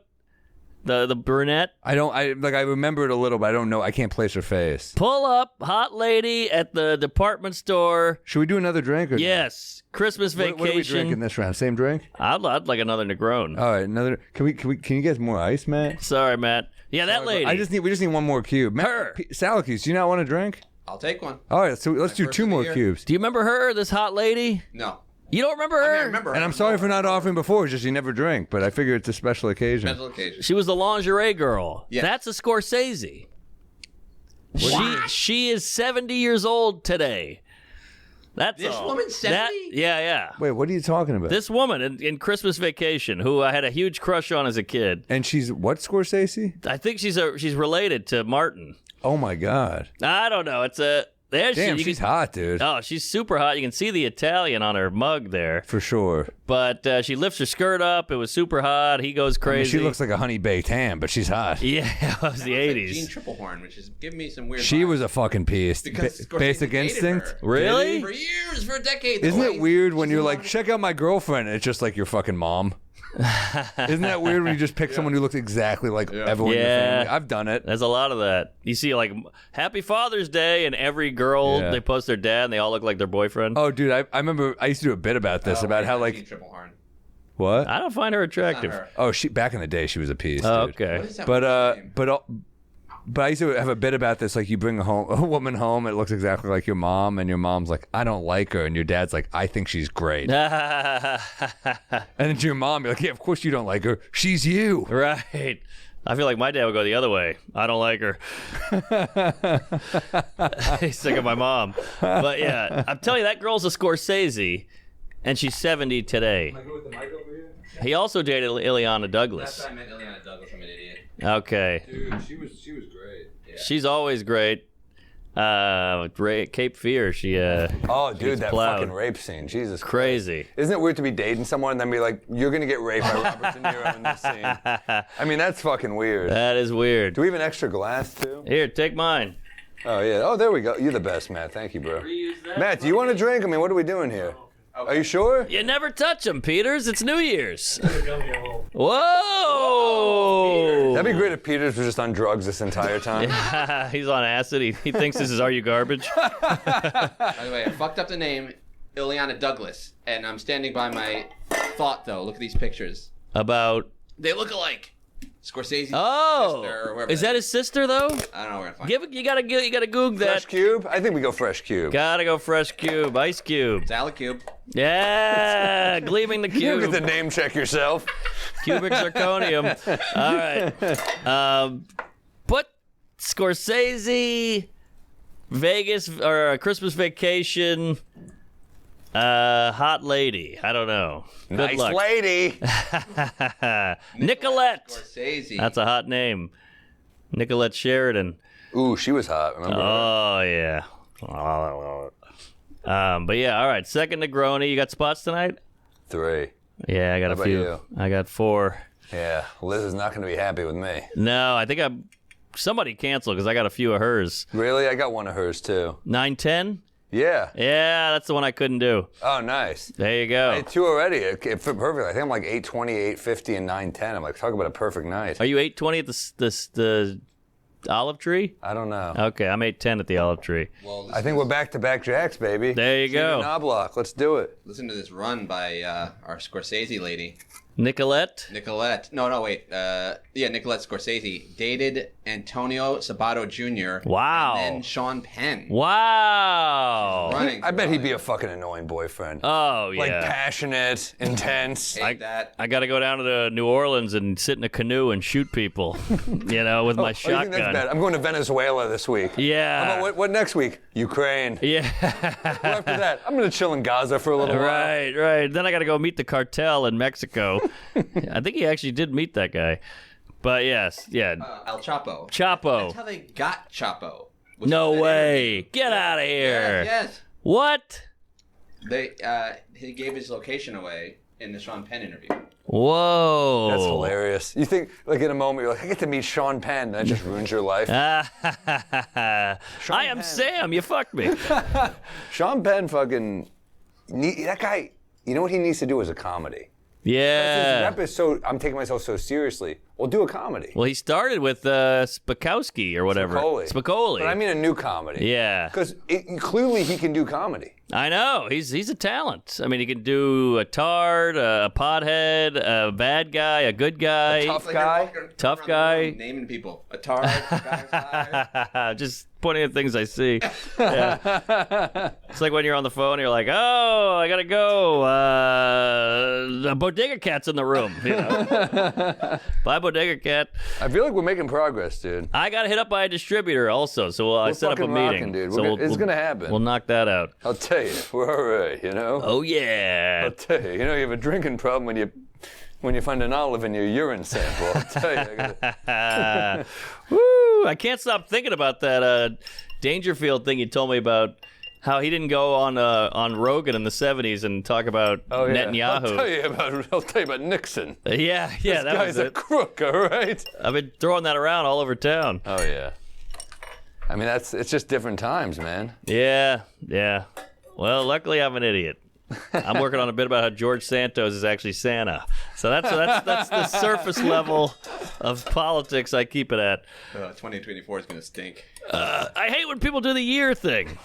The brunette? I remember it a little, but I don't know. I can't place her face. Pull up, hot lady at the department store. Should we do another drink? Or Yes, Christmas Vacation. What are we drinking this round? Same drink? I'd like another Negroni. All right, another. Can you get more ice, Matt? Sorry, Matt. Yeah, that lady. We just need one more cube. Matt, Her. Salad cubes. Do you not want a drink? I'll take one. All right, so let's do first two of the more year. cubes. Do you remember her, this hot lady? No. You don't remember her? I remember. And I'm sorry for not offering before. It's just you never drink, but I figure it's a special occasion. Special occasion. She was the lingerie girl. Yeah. That's a Scorsese. She is 70 years old today. That's This all. woman's 70? Yeah. Wait, what are you talking about? This woman in Christmas Vacation, who I had a huge crush on as a kid. And she's what, Scorsese? I think she's related to Martin. Oh my God! I don't know. It's a Damn, she's hot, dude. Oh, she's super hot. You can see the Italian on her mug there. For sure. But she lifts her skirt up. It was super hot. He goes I mean, crazy. she looks like a honey baked ham, but she's hot. Yeah, it was the Like 80s. Jean Triplehorn, which is giving me some weird. She vibes. was a fucking piece. Because Scorsese Basic dated Instinct. her. Really? For years, for a decade. Isn't though. it weird when She's you're a like, lot of- check out my girlfriend, and it's just like your fucking mom? Isn't that weird when you just pick someone who looks exactly like everyone in your Yeah. family? I've done it. There's a lot of that. You see, like, Happy Father's Day, and every girl, Yeah. they post their dad, and they all look like their boyfriend. Oh, dude, I remember I used to do a bit about this, about wait, how, not like, Jean Triplehorn. what? I don't find her Not attractive. her. Oh, she back in the day, she was a piece, Oh, dude. okay. What is that woman's name? But I used to have a bit about this, like you bring a woman home, it looks exactly like your mom, and your mom's like, I don't like her, and your dad's like, I think she's great. And then to your mom, you're like, yeah, of course you don't like her. She's you. Right. I feel like my dad would go the other way. I don't like her. He's sick of my mom. But yeah, I'm telling you, that girl's a Scorsese, and she's 70 today. He also dated Ileana Douglas. That's why I meant Ileana Douglas. I'm an idiot. Okay. Dude, she was great. She's always great. Cape Fear, she Oh, dude, that plowed. fucking rape scene. Jesus Christ. Crazy. Isn't it weird to be dating someone and then be like, you're going to get raped by Robert De Niro in this scene? I mean, that's fucking weird. That is weird. Do we have an extra glass, too? Here, take mine. Oh, yeah. Oh, there we go. You're the best, Matt. Thank you, bro. Matt, do you want a drink? I mean, what are we doing here? Are you sure? You never touch them, Peters. It's New Year's. Gummy a little. Whoa! That'd be great if Peters was just on drugs this entire time. He's on acid. He thinks this is Are You Garbage? By the way, I fucked up the name, Ileana Douglas, and I'm standing by my thought though. Look at these pictures. About... They look alike. Scorsese's sister or Oh! whoever. Is that his sister, though? I don't know where to find it. You gotta goog that. Fresh Cube? I think we go Fresh Cube. Gotta go Fresh Cube. Ice Cube. Salad Cube. Yeah! Gleaming the You get cube. the name check yourself. Cubic zirconium. All right. Put Scorsese, Vegas, or Christmas Vacation, hot lady. I don't know. Good Nice luck. lady. Nicolette. Scorsese. That's a hot name. Nicolette Sheridan. Ooh, she was hot. Remember her? Oh, yeah. But yeah, all right. Second Negroni. You got spots tonight? 3. Yeah, I got How a about few. you? I got 4. Yeah, Liz is not going to be happy with me. No, I think somebody canceled because I got a few of hers. Really? I got one of hers, too. 9:10? Yeah. Yeah, that's the one I couldn't do. Oh, nice. There you I go. had 2 already. It fit perfectly. I think I'm like 8:20, 8:50, and 9:10. I'm like, talk about a perfect night. Are you 8:20 at the Olive Tree? I don't know. Okay, I'm 8:10 at the Olive Tree. Well, I think we're back-to-back jacks, baby. There you go. Knobloch. Let's do it. Listen to this run by our Scorsese lady, Nicolette? Nicolette. No, wait. Nicolette Scorsese dated Antonio Sabato Jr. Wow. And then Sean Penn. Wow. Running. I bet he'd be a fucking annoying boyfriend. Oh, yeah. Like passionate, intense. Hate that. I got to go down to New Orleans and sit in a canoe and shoot people, with my Oh, you think shotgun. that's bad? I'm going to Venezuela this week. Yeah. How about what next week? Ukraine. Yeah. After that, I'm going to chill in Gaza for a little while. Right. Then I got to go meet the cartel in Mexico. I think he actually did meet that guy. But yes, yeah. El Chapo. Chapo. That's how they got Chapo. Was No that way. interview. Get out of here. Yes. What? He gave his location away in the Sean Penn interview. Whoa. That's hilarious. You think, like, in a moment, you're like, I get to meet Sean Penn. That just ruins your life. I am Sam. You fucked me. Sean Penn fucking... that guy, you know what he needs to do is a comedy. His Yeah. rep is so... I'm taking myself so seriously. Well, do a comedy. Well, he started with Spakowski or whatever. Spicoli. But I mean a new comedy. Yeah. Because clearly he can do comedy. I know. He's a talent. I mean, he can do a tard, a pothead, a bad guy, a good guy. tough Like guy. you're walking Tough around the guy. room naming people. A tard. guy. Just pointing at things I see. Yeah. It's like when you're on the phone, you're like, oh, I gotta go. The bodega cat's in the room. You know? Bye, bodega cat. I feel like we're making progress, dude. I got hit up by a distributor also, so I set up a fucking meeting. rocking, dude. So It's gonna happen. We'll knock that out. I'll tell you, we're all right, you know? Oh yeah. I'll tell you, you have a drinking problem when you find an olive in your urine sample. I'll tell you. Woo! I can't stop thinking about that Dangerfield thing you told me about. How he didn't go on Rogan in the '70s and talk about Netanyahu. I'll tell you about Nixon. Yeah, This that guy's was a it. crook, all right? I've been throwing that around all over town. Oh yeah. I mean, it's just different times, man. Yeah. Well, luckily I'm an idiot. I'm working on a bit about how George Santos is actually Santa. So that's the surface level of politics I keep it at. 2024 is going to stink. I hate when people do the year thing.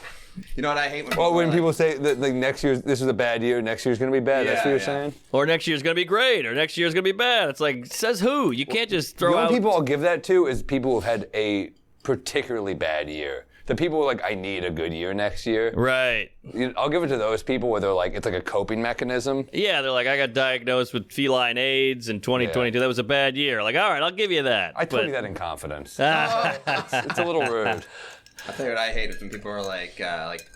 You know what I hate when Well, when are people say that like next year this is a bad year, next year's gonna be bad. That's what you're saying. Or next year's going to be great, or next year's going to be bad. It's like, says who? You can't just throw The only out... people I'll give that to is people who've had a particularly bad year. The people who are like, I need a good year next year. Right. I'll give it to those people where they're like, it's like a coping mecanism. Yeah, they're like, I got diagnosed with feline AIDS in 2022. That was a bad year. Like, all right, I'll give you that. I told you that in confidence. Ah. It's a little rude. I'll tell you what I hate is when people are like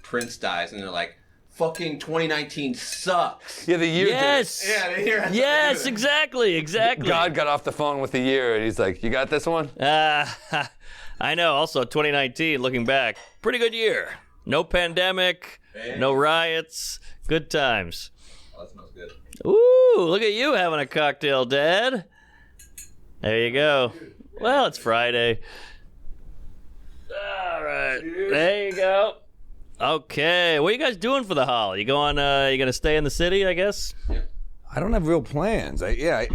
Prince dies and they're like, fucking 2019 sucks. Yeah, the year. Yes. Yeah, the year has Yes, exactly. God got off the phone with the year, and he's like, "You got this one?" I know. Also, 2019, looking back, pretty good year. No pandemic, no riots, good times. Oh, that smells good. Ooh, look at you having a cocktail, Dad. There you go. Well, it's Friday. All right. There you go. Okay. What are you guys doing for the holiday? You going? You gonna stay in the city? I guess. I don't have real plans.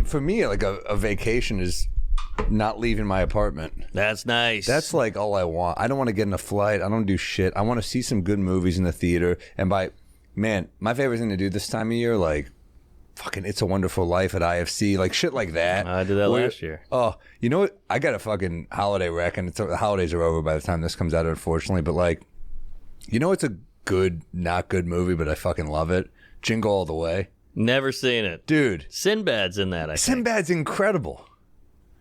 For me, like a vacation is not leaving my apartment. That's nice. That's like all I want. I don't want to get in a flight. I don't do shit. I want to see some good movies in the theater. And my favorite thing to do this time of year, like fucking It's a Wonderful Life at IFC, like shit like that. I did that last year. Oh, you know what? I got a fucking holiday wreck, and the holidays are over by the time this comes out, unfortunately. But like, you know, it's a good, not good movie, but I fucking love it. Jingle All the Way. Never seen it. Dude. Sinbad's in that, I think. Sinbad's incredible.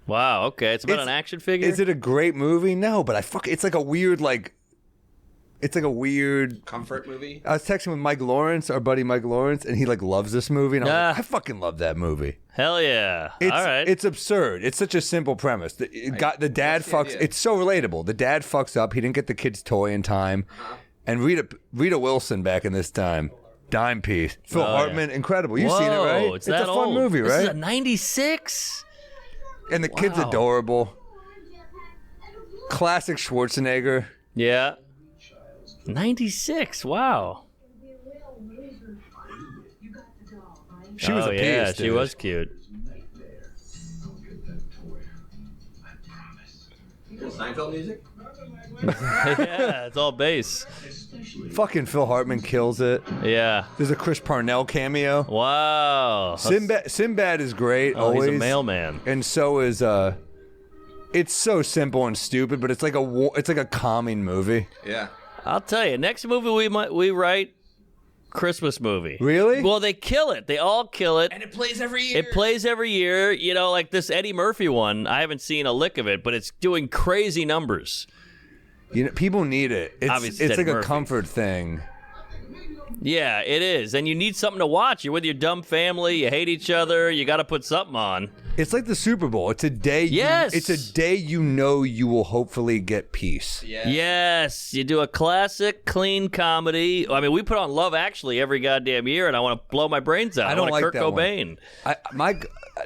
Wow, okay. It's about an action figure? Is it a great movie? No, but it's like a weird, Comfort movie? I was texting with Mike Lawrence, our buddy Mike Lawrence, and he like loves this movie. And I'm like, I fucking love that movie. Hell yeah. All right. It's absurd. It's such a simple premise. The dad fucks. idea? It's so relatable. The dad fucks up. He didn't get the kid's toy in time. And Rita Wilson back in this time, dime piece. Phil Hartman, incredible. You've seen it, right? It's that a fun old. movie, right? This is a 96? And the kid's adorable. Classic Schwarzenegger. Yeah. 96. Wow. She was a piece, yeah, she dude. was cute. Seinfeld music? Yeah, it's all bass. Fucking Phil Hartman kills it. Yeah. There's a Chris Parnell cameo. Wow. Sinbad is great. Oh, always. he's a mailman. And so is it's so simple and stupid, but it's like a calming movie. Yeah. I'll tell you, next movie we write, Christmas movie. Really? Well, they kill it. They all kill it. And it plays every year. It plays every year. You know, like this Eddie Murphy one. I haven't seen a lick of it, but it's doing crazy numbers. You know, people need it. Obviously, it's like Eddie a Murphy. comfort thing. Yeah, it is. And you need something to watch. You're with your dumb family. You hate each other. You got to put something on. It's like the Super Bowl. It's a day. Yes. It's a day you know you will hopefully get peace. Yeah. Yes, you do a classic, clean comedy. I mean, we put on Love Actually every goddamn year, and I want to blow my brains out. I don't want like Kurt that Cobain.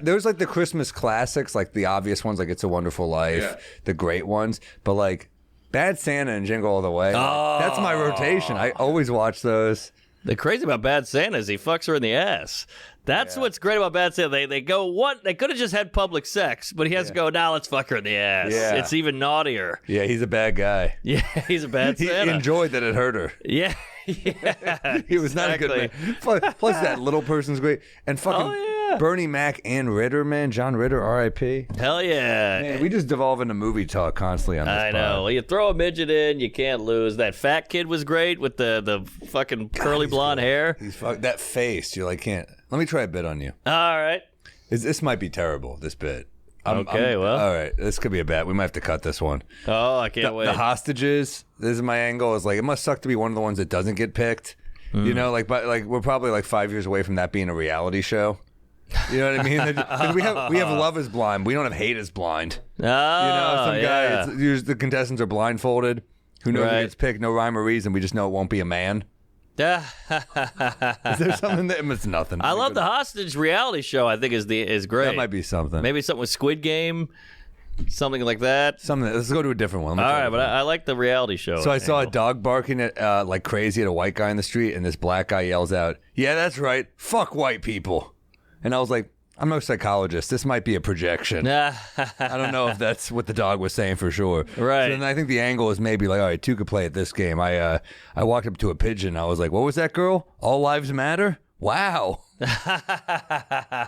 There's like the Christmas classics, like the obvious ones, like It's a Wonderful Life, the great ones, but like Bad Santa and Jingle All the Way. That's my rotation. I always watch those. The crazy about Bad Santa is he fucks her in the ass. That's what's great about Bad Santa. They go, what? They could have just had public sex, but he has to go, nah, let's fuck her in the ass. Yeah. It's even naughtier. Yeah, he's a bad guy. Yeah, he's a bad He Santa. enjoyed that it hurt her. Yeah. Yeah. He was not a good man. Plus that little person's great. And fucking Bernie Mac and Ritter, man. John Ritter, R.I.P. Hell yeah. Man, we just devolve into movie talk constantly on this I know. pod. Well, you throw a midget in, you can't lose. That fat kid was great with the fucking curly blonde hair. That face, you like can't. Let me try a bit on you. All right. This might be terrible, this bit. Okay, well. All right, this could be a bad. We might have to cut this one. Oh, I can't wait. The hostages, this is my angle, is like, it must suck to be one of the ones that doesn't get picked. You know, but we're probably like 5 years away from that being a reality show. You know what I mean? 'Cause we have Love is Blind. We don't have Hate is Blind. Oh, You know, some yeah. guy, the contestants are blindfolded. Who knows who Right. gets picked? No rhyme or reason. We just know it won't be a man. Is there something that it's nothing? I love the hostage reality show. I think is great. That might be something. Maybe something with Squid Game, something like that. Something. Let's go to a different one. All right, but I like the reality show. So I saw a dog barking at like crazy at a white guy in the street, and this black guy yells out, "Yeah, that's right. Fuck white people." And I was like, I'm no psychologist. This might be a projection. I don't know if that's what the dog was saying for sure. Right. So then I think the angle is maybe like, all right, two could play at this game. I walked up to a pigeon. I was like, what was that, girl? All lives matter? Wow. Something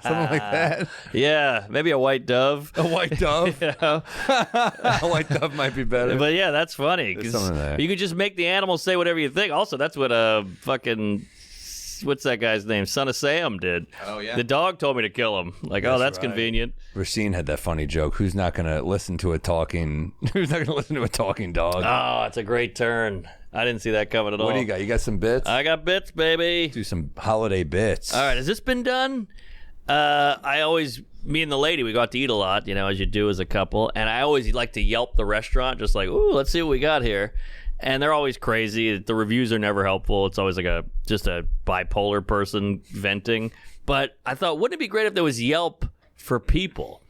like that. Yeah, maybe a white dove. A white dove. A white dove might be better. But yeah, that's funny. 'Cause There's something there. you could just make the animals say whatever you think. Also, that's what fucking what's that guy's name? Son of Sam did. Oh, yeah. The dog told me to kill him. Like, oh, that's right. convenient. Racine had that funny joke. Who's not going to listen to a talking? Who's not going to listen to a talking dog? Oh, it's a great turn. I didn't see that coming at all. What do you got? You got some bits? I got bits, baby. Do some holiday bits. All right, has this been done? Me and the lady, we go out to eat a lot, as you do as a couple, and I always like to Yelp the restaurant, just like, ooh, let's see what we got here. And they're always crazy. The reviews are never helpful. It's always like just a bipolar person venting. But I thought, wouldn't it be great if there was Yelp for people?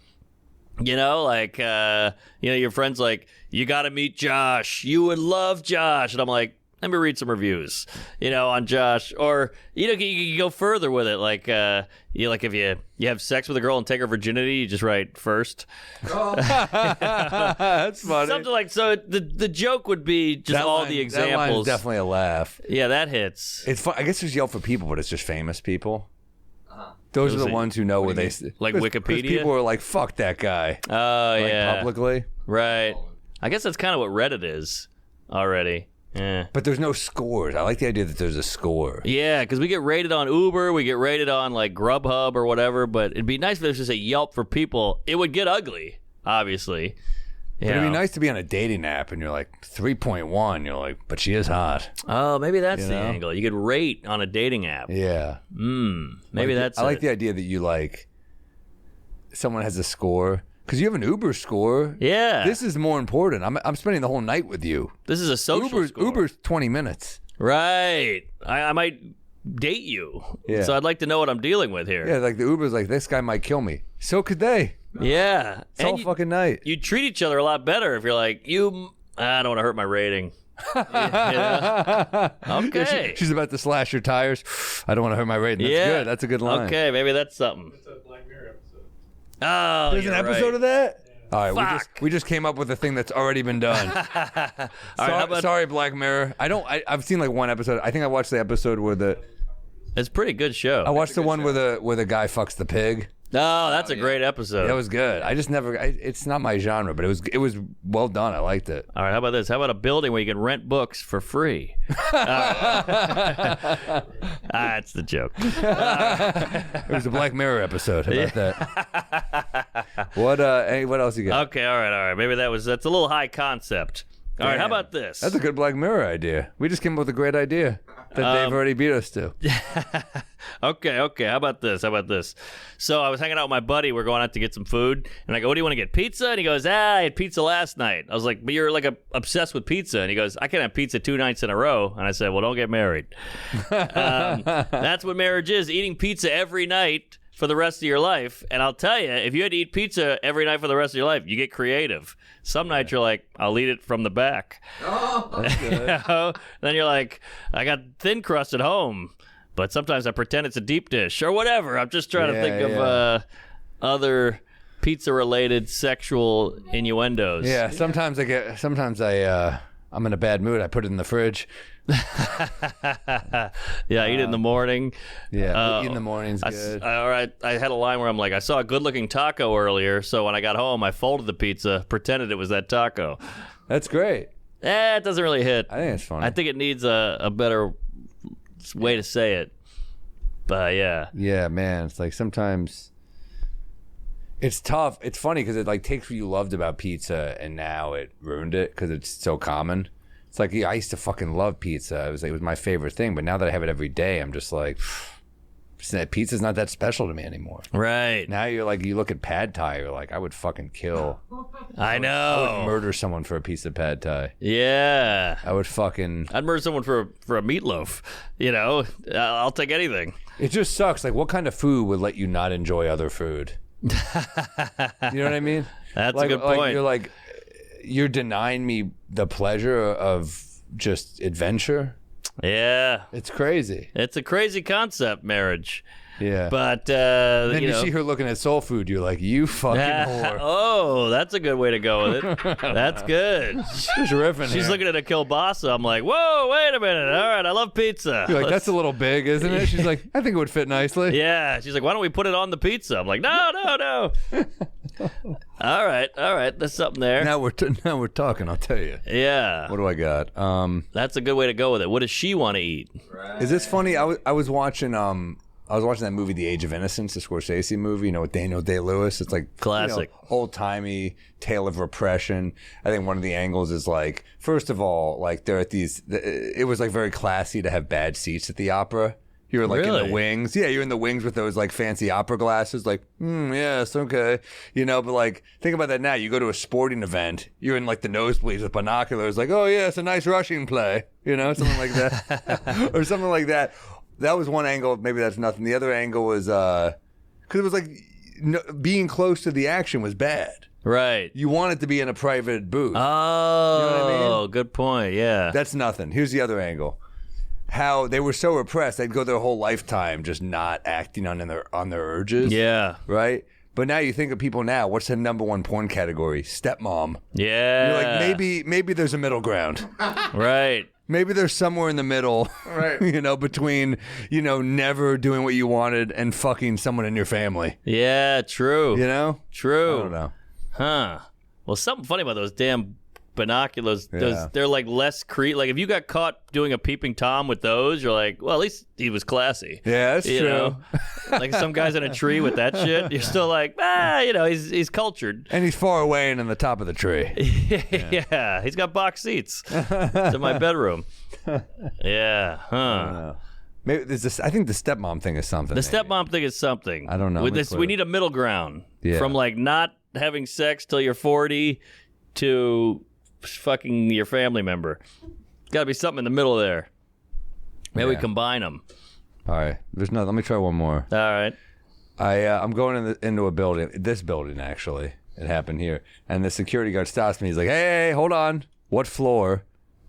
Your friend's like, you got to meet Josh. You would love Josh. And I'm like, let me read some reviews, on Josh. Or, you can go further with it. Like, if you have sex with a girl and take her virginity, you just write first. Oh. That's funny. Something like, so the joke would be just the examples. That line is definitely a laugh. Yeah, that hits. It's fun. I guess there's Yelp for people, but it's just famous people. Those are the ones who know where they... Like Wikipedia? People are like, fuck that guy. Oh, yeah. Publicly. Right. I guess that's kind of what Reddit is already. Yeah. But there's no scores. I like the idea that there's a score. Yeah, because we get rated on Uber, we get rated on like Grubhub or whatever, but it'd be nice if there's just a Yelp for people. It would get ugly, obviously. But it'd be nice to be on a dating app and you're like 3.1. You're like, but she is hot. Oh, maybe that's the angle. You could rate on a dating app. Yeah. Maybe that's I like the idea that you like someone has a score. Because you have an Uber score. Yeah. This is more important. I'm spending the whole night with you. This is a social score. Uber's 20 minutes. Right. I might date you. Yeah. So I'd like to know what I'm dealing with here. Yeah, like the Uber's like, this guy might kill me. So could they. Yeah. It's all fucking night. You treat each other a lot better if you're like, I don't want to hurt my rating. Okay. She's about to slash your tires. I don't want to hurt my rating. That's good. That's a good line. Okay, maybe that's something. It's a Black Mirror episode. Oh, There's an episode of that? Yeah. All right, Fuck. we just came up with a thing that's already been done. Sorry, Black Mirror. I've seen like one episode. I think I watched the episode where It's a pretty good show. I watched the one where the guy fucks the pig. Oh, that's a great episode. That was good. I just never. It's not my genre, but it was well done. I liked it. All right, how about this? How about a building where you can rent books for free? That's the joke. It was a Black Mirror episode. How about that? What else you got? Okay, all right. Maybe that's a little high concept. All right, how about this? That's a good Black Mirror idea. We just came up with a great idea that they've already beat us to. Okay. How about this? So I was hanging out with my buddy. We're going out to get some food. And I go, what do you want to get, pizza? And he goes, I had pizza last night. I was like, but you're like obsessed with pizza. And he goes, I can't have pizza 2 nights in a row. And I said, well, don't get married. That's what marriage is, eating pizza every night for the rest of your life. And I'll tell you, if you had to eat pizza every night for the rest of your life, you get creative. Some nights you're like, I'll eat it from the back. Oh, that's good. Then you're like, I got thin crust at home, but sometimes I pretend it's a deep dish or whatever. I'm just trying to think of other pizza-related sexual innuendos. Yeah, sometimes I'm in a bad mood. I put it in the fridge. Yeah, eat it in the morning. Yeah, eat in the morning's good. I had a line where I'm like, I saw a good-looking taco earlier, so when I got home, I folded the pizza, pretended it was that taco. That's great. It doesn't really hit. I think it's funny. I think it needs a better way to say it. But yeah. Yeah, man. It's like sometimes it's tough. It's funny because it like takes what you loved about pizza and now it ruined it because it's so common. It's like, I used to fucking love pizza. It was my favorite thing. But now that I have it every day, I'm just like, pizza's not that special to me anymore. Right. Now you're like, you look at pad thai, you're like, I would fucking kill. I know. I would murder someone for a piece of pad thai. Yeah. I'd murder someone for a meatloaf. I'll take anything. It just sucks. Like, what kind of food would let you not enjoy other food? You know what I mean? That's a good point. You're denying me the pleasure of just adventure. Yeah. It's crazy. It's a crazy concept, marriage. Yeah. But, then you see her looking at soul food, you're like, you fucking whore. Oh, that's a good way to go with it. That's good. She's riffing She's here. looking at a kielbasa. I'm like, whoa, wait a minute. All right, I love pizza. You're like, that's a little big, isn't it? She's like, I think it would fit nicely. Yeah. She's like, why don't we put it on the pizza? I'm like, no. All right. There's something there. Now we're talking. I'll tell you. Yeah. What do I got? That's a good way to go with it. What does she want to eat? Is this funny? I was watching that movie, The Age of Innocence, the Scorsese movie, with Daniel Day-Lewis. It's like classic, old-timey tale of repression. I think one of the angles is like, first of all, like they're at these. It was like very classy to have bad seats at the opera. You're like in the wings. Yeah, you're in the wings with those like fancy opera glasses. Like, yes, okay. But like, think about that now. You go to a sporting event. You're in like the nosebleeds with binoculars. Like, oh yeah, it's a nice rushing play. Something like that, or something like that. That was one angle. Maybe that's nothing. The other angle was because it was like being close to the action was bad. Right. You want it to be in a private booth. Oh, you know what I mean? Good point. Yeah. That's nothing. Here's the other angle. How they were so repressed, they'd go their whole lifetime just not acting on their urges. Yeah. Right? But now you think of people now, what's the number one porn category? Stepmom. Yeah. You're like, maybe there's a middle ground. Right. Maybe there's somewhere in the middle, right? Between, never doing what you wanted and fucking someone in your family. Yeah, true. True. I don't know. Huh. Well, something funny about those damn binoculars. Yeah. They're like less like if you got caught doing a peeping Tom with those, you're like, well, at least he was classy. Yeah, that's true. Like some guy's in a tree with that shit, you're still like, he's cultured. And he's far away and in the top of the tree. Yeah, he's got box seats. It's in my bedroom. Yeah, huh. Maybe there's this. I think the stepmom thing is something. The stepmom thing is something. I don't know. With this, we need a middle ground from like not having sex till you're 40 to fucking your family member. Got to be something in the middle there. Maybe we combine them. All right. There's nothing. Let me try one more. All right. I'm going into a building. This building, actually. It happened here. And the security guard stops me. He's like, hey, hold on. What floor?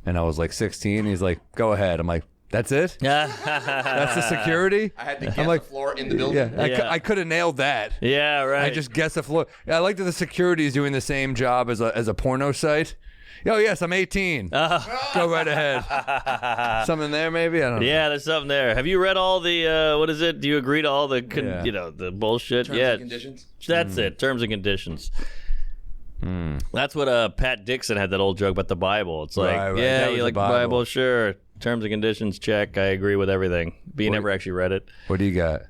And I was like 16. He's like, go ahead. I'm like, that's it? That's the security? I had to guess the floor in the building. Yeah, I could have nailed that. Yeah, right. I just guessed the floor. I like that the security is doing the same job as a porno site. Oh, yes, I'm 18. Go right ahead. Something there, maybe? I don't know. Yeah, there's something there. Have you read all the, what is it? Do you agree to all the, the bullshit? Terms and conditions? That's it, terms and conditions. That's what Pat Dixon had that old joke about the Bible. It's like, right. yeah, you like the Bible? Sure. Terms and conditions, check. I agree with everything. But you never actually read it. What do you got?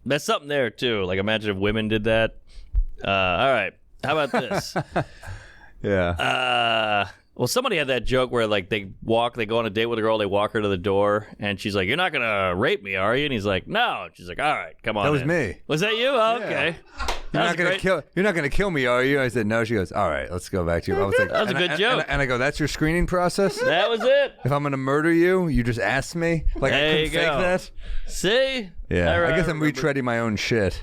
There's something there, too. Like, imagine if women did that. All right. How about this? Yeah. Well, somebody had that joke where, like, they go on a date with a girl, they walk her to the door, and she's like, you're not going to rape me, are you? And he's like, no. And she's like, all right, come on. That was me. Was that you? Oh, okay. You're not gonna kill me, are you? I said no. She goes, all right, let's go back to you. I was like, that was a good joke. And I go, that's your screening process? That was it. If I'm gonna murder you, you just ask me? Like, there I couldn't you fake go. that? See? Yeah. I guess I'm retreading my own shit.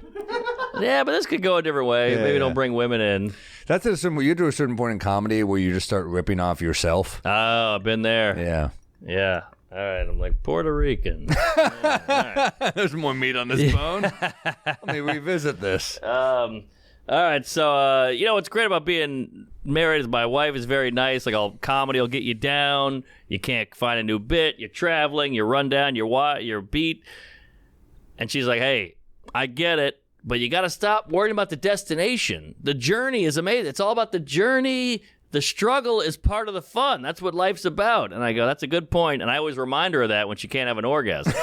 Yeah, but this could go a different way. Yeah, Maybe don't bring women in. That's at you do a certain point in comedy where you just start ripping off yourself. Oh, I've been there. Yeah. Yeah. All right. I'm like, Puerto Rican. Yeah, all right. There's more meat on this bone. Let me revisit this. All right. So, what's great about being married is my wife is very nice. Like, all comedy will get you down. You can't find a new bit. You're traveling. You're run down. You're beat. And she's like, hey, I get it. But you got to stop worrying about the destination. The journey is amazing. It's all about the journey. The struggle is part of the fun. That's what life's about. And I go, that's a good point. And I always remind her of that when she can't have an orgasm.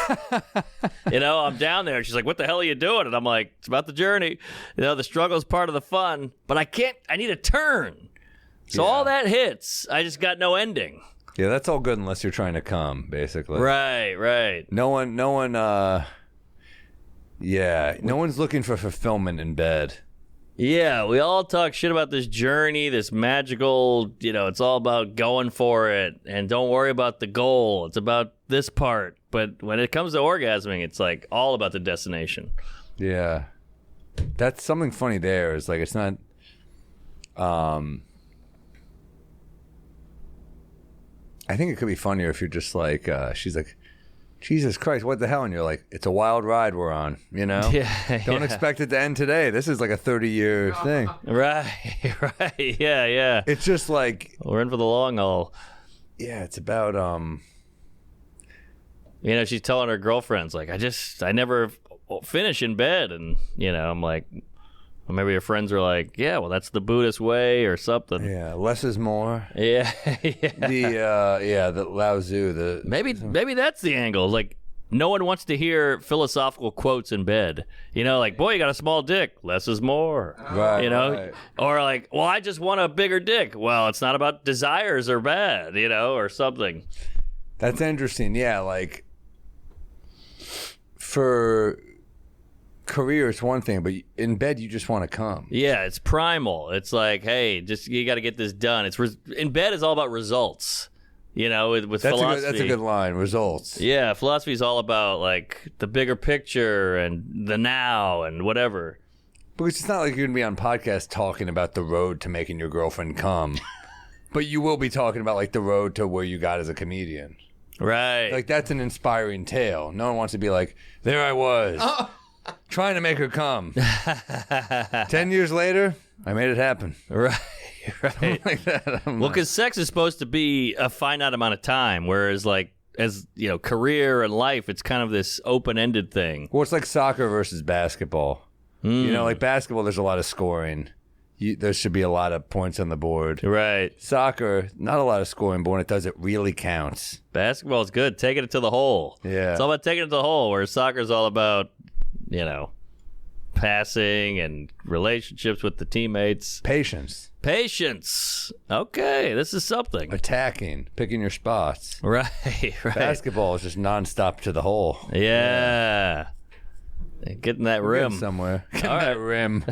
I'm down there. And she's like, what the hell are you doing? And I'm like, it's about the journey. The struggle is part of the fun. But I need a turn. So all that hits. I just got no ending. Yeah, that's all good unless you're trying to come, basically. Right. No one, no one's looking for fulfillment in bed. Yeah, we all talk shit about this journey, this magical, it's all about going for it, and don't worry about the goal. It's about this part. But when it comes to orgasming, it's like all about the destination. Yeah. That's something funny there. Is like, it's not, I think it could be funnier if you're just like, she's like, Jesus Christ, what the hell? And you're like, it's a wild ride we're on, Yeah. Don't expect it to end today. This is like a 30-year thing. Right. Yeah. It's just like, we're in for the long haul. Yeah, it's about, she's telling her girlfriends, like, I never finish in bed. And, I'm like, Maybe your friends were like, yeah, well, that's the Buddhist way or something. Yeah, less is more. Yeah. The Lao Tzu. Maybe that's the angle. Like, no one wants to hear philosophical quotes in bed. You know, like, boy, you got a small dick. Less is more. Right, you know? right. Or like, well, I just want a bigger dick. Well, it's not about desires or bad, you know, or something. That's interesting. Yeah, like, for career, it's one thing, but in bed, you just want to come. Yeah, it's primal. It's like, hey, just you got to get this done. In bed is all about results. You know, with philosophy. That's a good line. Results. Yeah, philosophy is all about like the bigger picture and the now and whatever. Because it's not like you're going to be on podcast talking about the road to making your girlfriend come. But you will be talking about like the road to where you got as a comedian. Right. Like, that's an inspiring tale. No one wants to be like, there I was, trying to make her come. 10 years later, I made it happen. Right. Right. Like that. Well, because sex is supposed to be a finite amount of time, whereas like as you know, career and life, it's kind of this open-ended thing. Well, it's like soccer versus basketball. You know, like basketball, there's a lot of scoring. There should be a lot of points on the board. Right. Soccer, not a lot of scoring, but when it does, it really counts. Basketball's good, taking it to the hole. Yeah. It's all about taking it to the hole, whereas soccer's all about, you know, passing and relationships with the teammates. Patience. Okay, this is something. Attacking. Picking your spots. Right. Basketball is just nonstop to the hole. Yeah. Getting that We're rim. getting somewhere. Getting All right. that rim.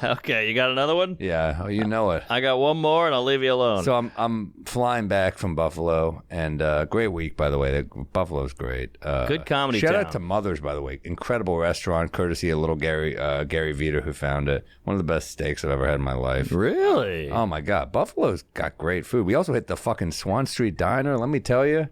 Okay, you got another one? Yeah. Oh, you know it. I got one more, and I'll leave you alone. So I'm flying back from Buffalo, and great week, by the way. Buffalo's great. Good comedy Shout town. out to Mother's, by the way. Incredible restaurant, courtesy of little Gary Viter, who found it. One of the best steaks I've ever had in my life. Really? Oh my God, Buffalo's got great food. We also hit the fucking Swan Street Diner. Let me tell you,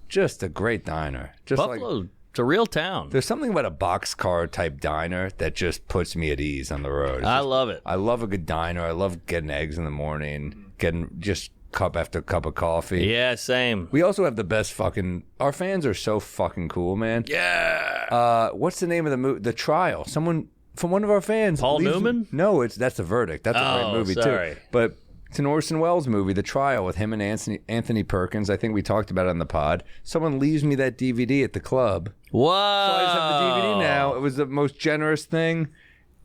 just a great diner. Just Buffalo, it's a real town. There's something about a boxcar type diner that just puts me at ease on the road. I love it. I love a good diner. I love getting eggs in the morning, getting just cup after cup of coffee. Yeah, same. We also have the best fucking. Our fans are so fucking cool, man. Yeah. What's the name of the movie? The Trial. Someone from one of our fans. Paul Newman? No, that's The Verdict. That's a great movie sorry. too. But it's an Orson Welles movie, The Trial, with him and Anthony Perkins. I think we talked about it on the pod. Someone leaves me that DVD at the club. Whoa. So I just have the DVD now. It was the most generous thing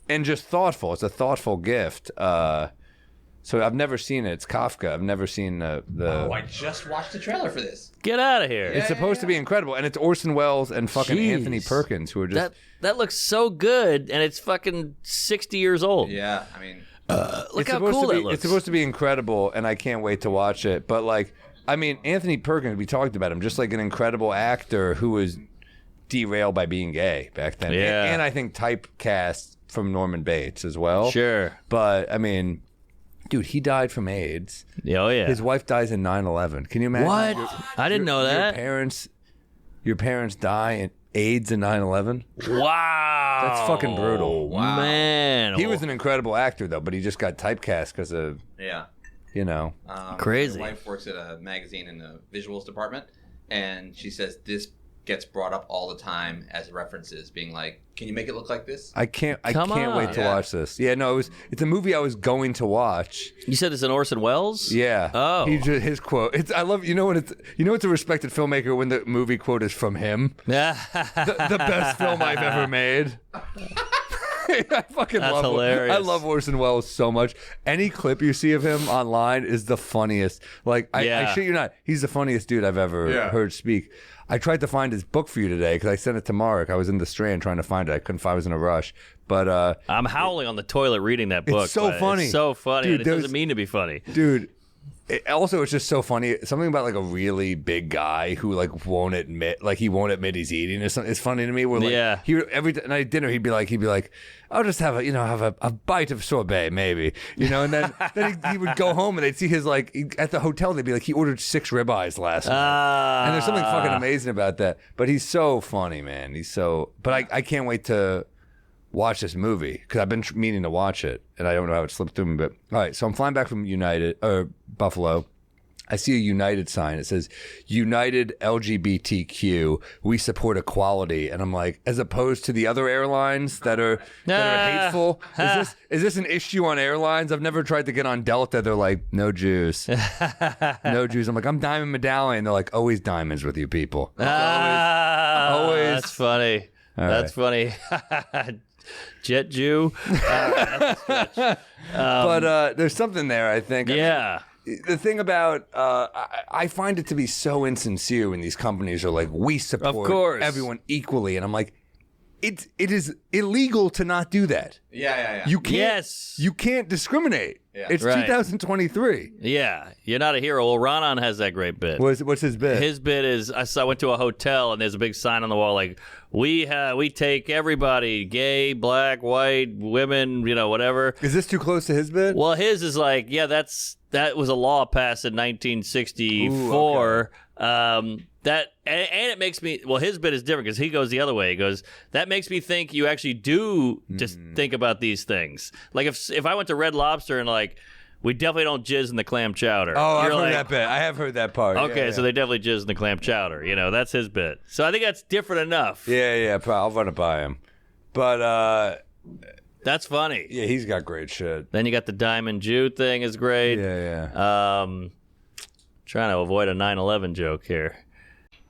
and just thoughtful. It's a thoughtful gift. So I've never seen it. It's Kafka. I've never seen the. Oh, I just watched the trailer for this. Get out of here. It's supposed to be incredible, and it's Orson Welles and fucking Jeez. Anthony Perkins, who are just. That looks so good, and it's fucking 60 years old. Yeah, I mean, Look it's how supposed cool to be, that looks. It's supposed to be incredible, and I can't wait to watch it. But like, I mean, Anthony Perkins, we talked about him, just like an incredible actor who was derailed by being gay back then. Yeah. And I think typecast from Norman Bates as well. Sure. But I mean, dude, he died from AIDS. Oh, yeah. His wife dies in 9/11. Can you imagine? What? I didn't know that. Your parents die in AIDS in 9/11. Wow. That's fucking brutal. Wow. Man. He was an incredible actor though, but he just got typecast because of yeah. Crazy. My wife works at a magazine in the visuals department, and she says this gets brought up all the time as references, being like, "Can you make it look like this?" I can't Come wait to Yeah. watch this. Yeah, no, it's a movie I was going to watch. You said it's an Orson Welles? Yeah. Oh. His quote. I love it's a respected filmmaker when the movie quote is from him. The best film I've ever made. I fucking That's love hilarious. I love Orson Welles so much. Any clip you see of him online is the funniest. Like I shit you not, he's the funniest dude I've ever heard speak. I tried to find his book for you today because I sent it to Mark. I was in the Strand trying to find it. I couldn't find it. I was in a rush. But I'm howling on the toilet reading that book. It's so but funny. It's so funny. Dude, and it doesn't mean to be funny. dude, it's just so funny. Something about like a really big guy who like won't admit he's eating. It's funny to me. Where like Yeah. every night at dinner he'd be like, I'll just have a bite of sorbet maybe, and then he would go home and they'd see his at the hotel they'd be like he ordered 6 ribeyes last night. And there's something fucking amazing about that. But he's so funny, man. But I can't wait to watch this movie because I've been meaning to watch it and I don't know how it slipped through me. But all right, so I'm flying back from Buffalo. I see a United sign. It says, United LGBTQ, we support equality. And I'm like, as opposed to the other airlines that are hateful, is this an issue on airlines? I've never tried to get on Delta. They're like, no Jews. No Jews. I'm like, I'm Diamond Medallion. They're like, always diamonds with you people. Always. That's funny. That's funny. Jet Jew. But there's something there, I think. Yeah. The thing about, I find it to be so insincere when these companies are like, we support everyone equally. And I'm like, it is illegal to not do that. Yeah. You can't discriminate. Yeah. It's 2023. Yeah. You're not a hero. Well, Ronan has that great bit. What's his bit? His bit is, I went to a hotel and there's a big sign on the wall like, we take everybody, gay, black, white, women, whatever. Is this too close to his bit? Well, his is like, that was a law passed in 1964. That and it makes me, well, his bit is different because he goes the other way. He goes, that makes me think you actually do just think about these things. Like if I went to Red Lobster and like, we definitely don't jizz in the clam chowder. Oh, I've heard that bit. I have heard that part. Okay, so they definitely jizz in the clam chowder. That's his bit. So I think that's different enough. Yeah. I'll run it by him. But that's funny. yeah, he's got great shit. Then you got the Diamond Jew thing is great. Yeah. Trying to avoid a 9/11 joke here.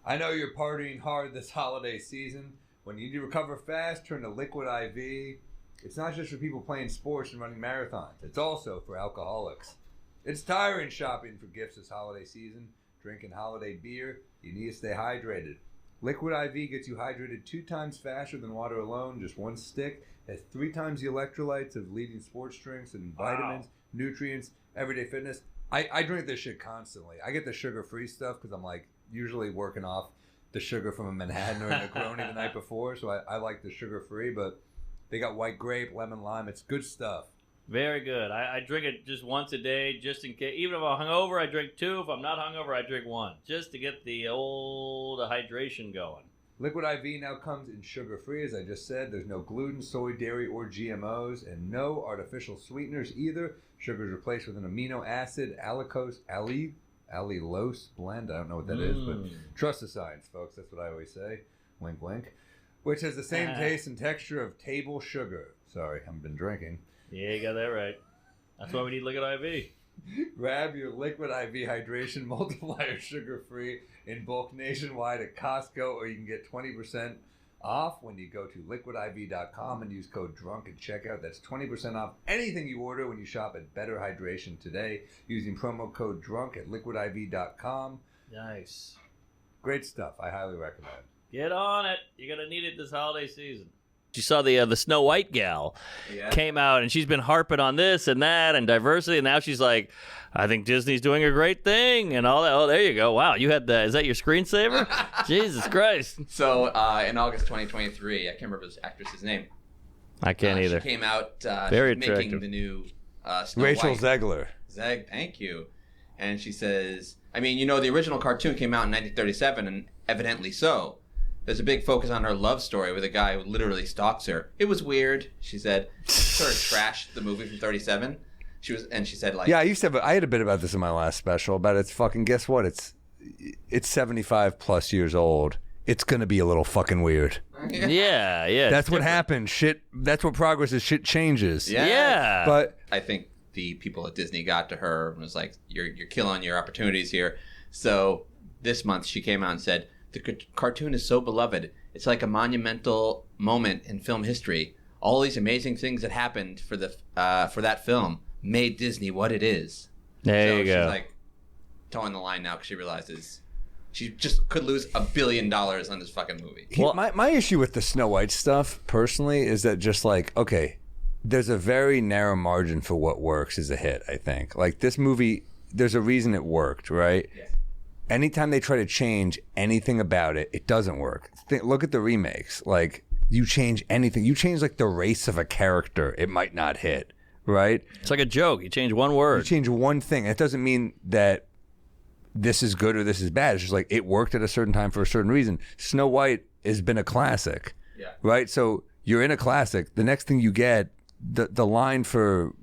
I know you're partying hard this holiday season. When you need to recover fast, turn to Liquid IV. It's not just for people playing sports and running marathons. It's also for alcoholics. It's tiring shopping for gifts this holiday season, drinking holiday beer. You need to stay hydrated. Liquid IV gets you hydrated 2 times faster than water alone, just 1 stick. It has 3 times the electrolytes of leading sports drinks and vitamins, nutrients, everyday fitness. I drink this shit constantly. I get the sugar-free stuff because I'm like usually working off the sugar from a Manhattan or a Negroni the night before, so I like the sugar-free, but they got white grape, lemon, lime. It's good stuff. Very good. I drink it just once a day, just in case. Even if I'm hungover, I drink 2. If I'm not hungover, I drink 1, just to get the old hydration going. Liquid IV now comes in sugar-free, as I just said. There's no gluten, soy, dairy, or GMOs, and no artificial sweeteners either. Sugar is replaced with an amino acid allulose blend. I don't know what that is, but trust the science, folks. That's what I always say. Wink, wink. Which has the same taste and texture of table sugar. Sorry, I haven't been drinking. Yeah, you got that right. That's why we need Liquid IV. Grab your Liquid IV Hydration Multiplier sugar-free in bulk nationwide at Costco, or you can get 20% off when you go to liquidiv.com and use code DRUNK at checkout. That's 20% off anything you order when you shop at Better Hydration today using promo code DRUNK at liquidiv.com. Nice. Great stuff. I highly recommend. Get on it. You're going to need it this holiday season. You saw the Snow White gal came out, and she's been harping on this and that and diversity, and now she's like, I think Disney's doing a great thing and all that. Oh, there you go. Wow, you had is that your screensaver? Jesus Christ. So in August 2023, I can't remember this actress's name. I can't either. She came out Very making attractive. the new Snow Rachel White. Zegler. Thank you. And she says, I mean, the original cartoon came out in 1937, and evidently so. There's a big focus on her love story with a guy who literally stalks her. It was weird, she said. And she sort of trashed the movie from 37. She said like, yeah, I had a bit about this in my last special about it's fucking, guess what? It's 75 plus years old. It's gonna be a little fucking weird. Yeah. That's what happens. Shit. That's what progress is. Shit changes. Yeah. But I think the people at Disney got to her and was like, you're killing your opportunities here. So this month she came out and said, the cartoon is so beloved. It's like a monumental moment in film history. All these amazing things that happened for that film made Disney what it is. There you go. She's like towing the line now because she realizes she just could lose $1 billion on this fucking movie. Well, my issue with the Snow White stuff, personally, is that just like, okay, there's a very narrow margin for what works as a hit, I think. Like, this movie, there's a reason it worked, right? Yeah. Anytime they try to change anything about it, it doesn't work. Look at the remakes. Like, you change anything. You change, like, the race of a character, it might not hit, right? It's like a joke. You change one word. You change one thing. It doesn't mean that this is good or this is bad. It's just like it worked at a certain time for a certain reason. Snow White has been a classic, right? So you're in a classic. The next thing you get, the line for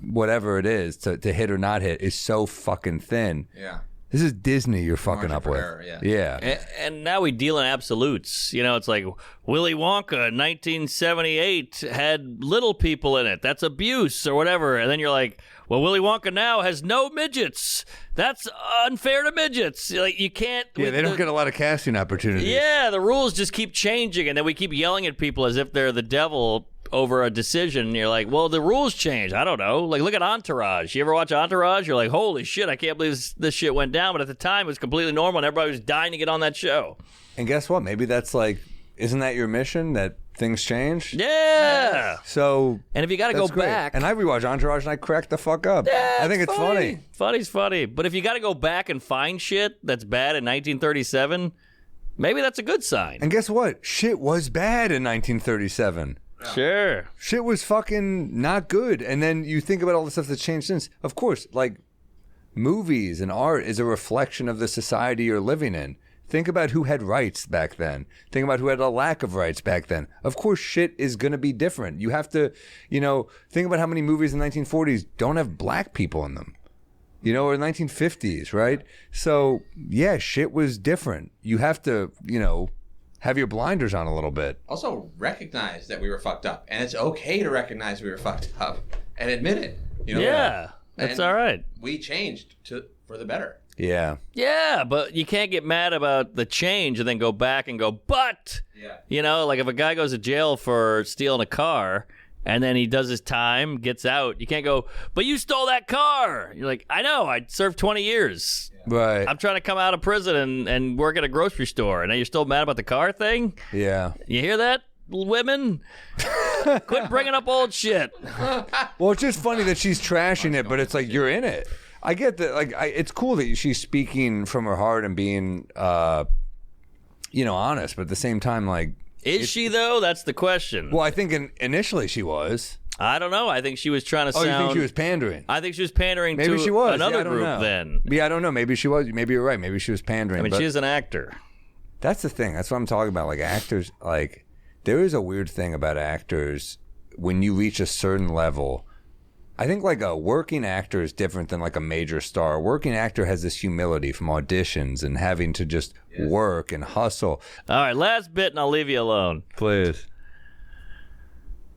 whatever it is to hit or not hit is so fucking thin. Yeah. This is Disney you're fucking Margin up for with. error, yeah. Yeah. And now we deal in absolutes. You know, it's like Willy Wonka, 1978, had little people in it. That's abuse or whatever. And then you're like, well, Willy Wonka now has no midgets. That's unfair to midgets. Like, you can't. Yeah, they don't get a lot of casting opportunities. Yeah, the rules just keep changing, and then we keep yelling at people as if they're the devil over a decision. And you're like, well, the rules change. I don't know. Like, look at Entourage. You ever watch Entourage? You're like, holy shit, I can't believe this shit went down. But at the time, it was completely normal, and everybody was dying to get on that show. And guess what? Maybe that's like, isn't that your mission, that things change? Yeah. So, And if you got to go that's great. back. And I rewatch Entourage and I crack the fuck up. Yeah, I think it's funny. Funny's funny. But if you got to go back and find shit that's bad in 1937, maybe that's a good sign. And guess what? Shit was bad in 1937. Sure. Shit was fucking not good. And then you think about all the stuff that's changed since. Of course, like, movies and art is a reflection of the society you're living in. Think about who had rights back then. Think about who had a lack of rights back then. Of course, shit is going to be different. You have to, think about how many movies in the 1940s don't have black people in them. Or 1950s, right? So, yeah, shit was different. You have to, have your blinders on a little bit. Also, recognize that we were fucked up. And it's okay to recognize we were fucked up and admit it. Yeah, that's all right. We changed for the better. Yeah. Yeah, but you can't get mad about the change and then go back and go, but, like if a guy goes to jail for stealing a car and then he does his time, gets out, you can't go, but you stole that car. You're like, I know, I served 20 years. Right. I'm trying to come out of prison and work at a grocery store. And now you're still mad about the car thing? Yeah. You hear that, women? Quit bringing up old shit. Well, it's just funny that she's trashing it, but it's like, you're in it. I get that. Like, it's cool that she's speaking from her heart and being, honest. But at the same time, like, is she though? That's the question. Well, I think initially she was. I don't know. I think she was trying to sound. Oh, you think she was pandering? I think she was pandering Maybe to she was. another I don't group know. then. Yeah, I don't know. Maybe she was. Maybe you're right. Maybe she was pandering. I mean, but she's an actor. That's the thing. That's what I'm talking about. Like, actors, like, there is a weird thing about actors when you reach a certain level. I think like a working actor is different than like a major star. A working actor has this humility from auditions and having to just work and hustle. All right, last bit and I'll leave you alone. Please.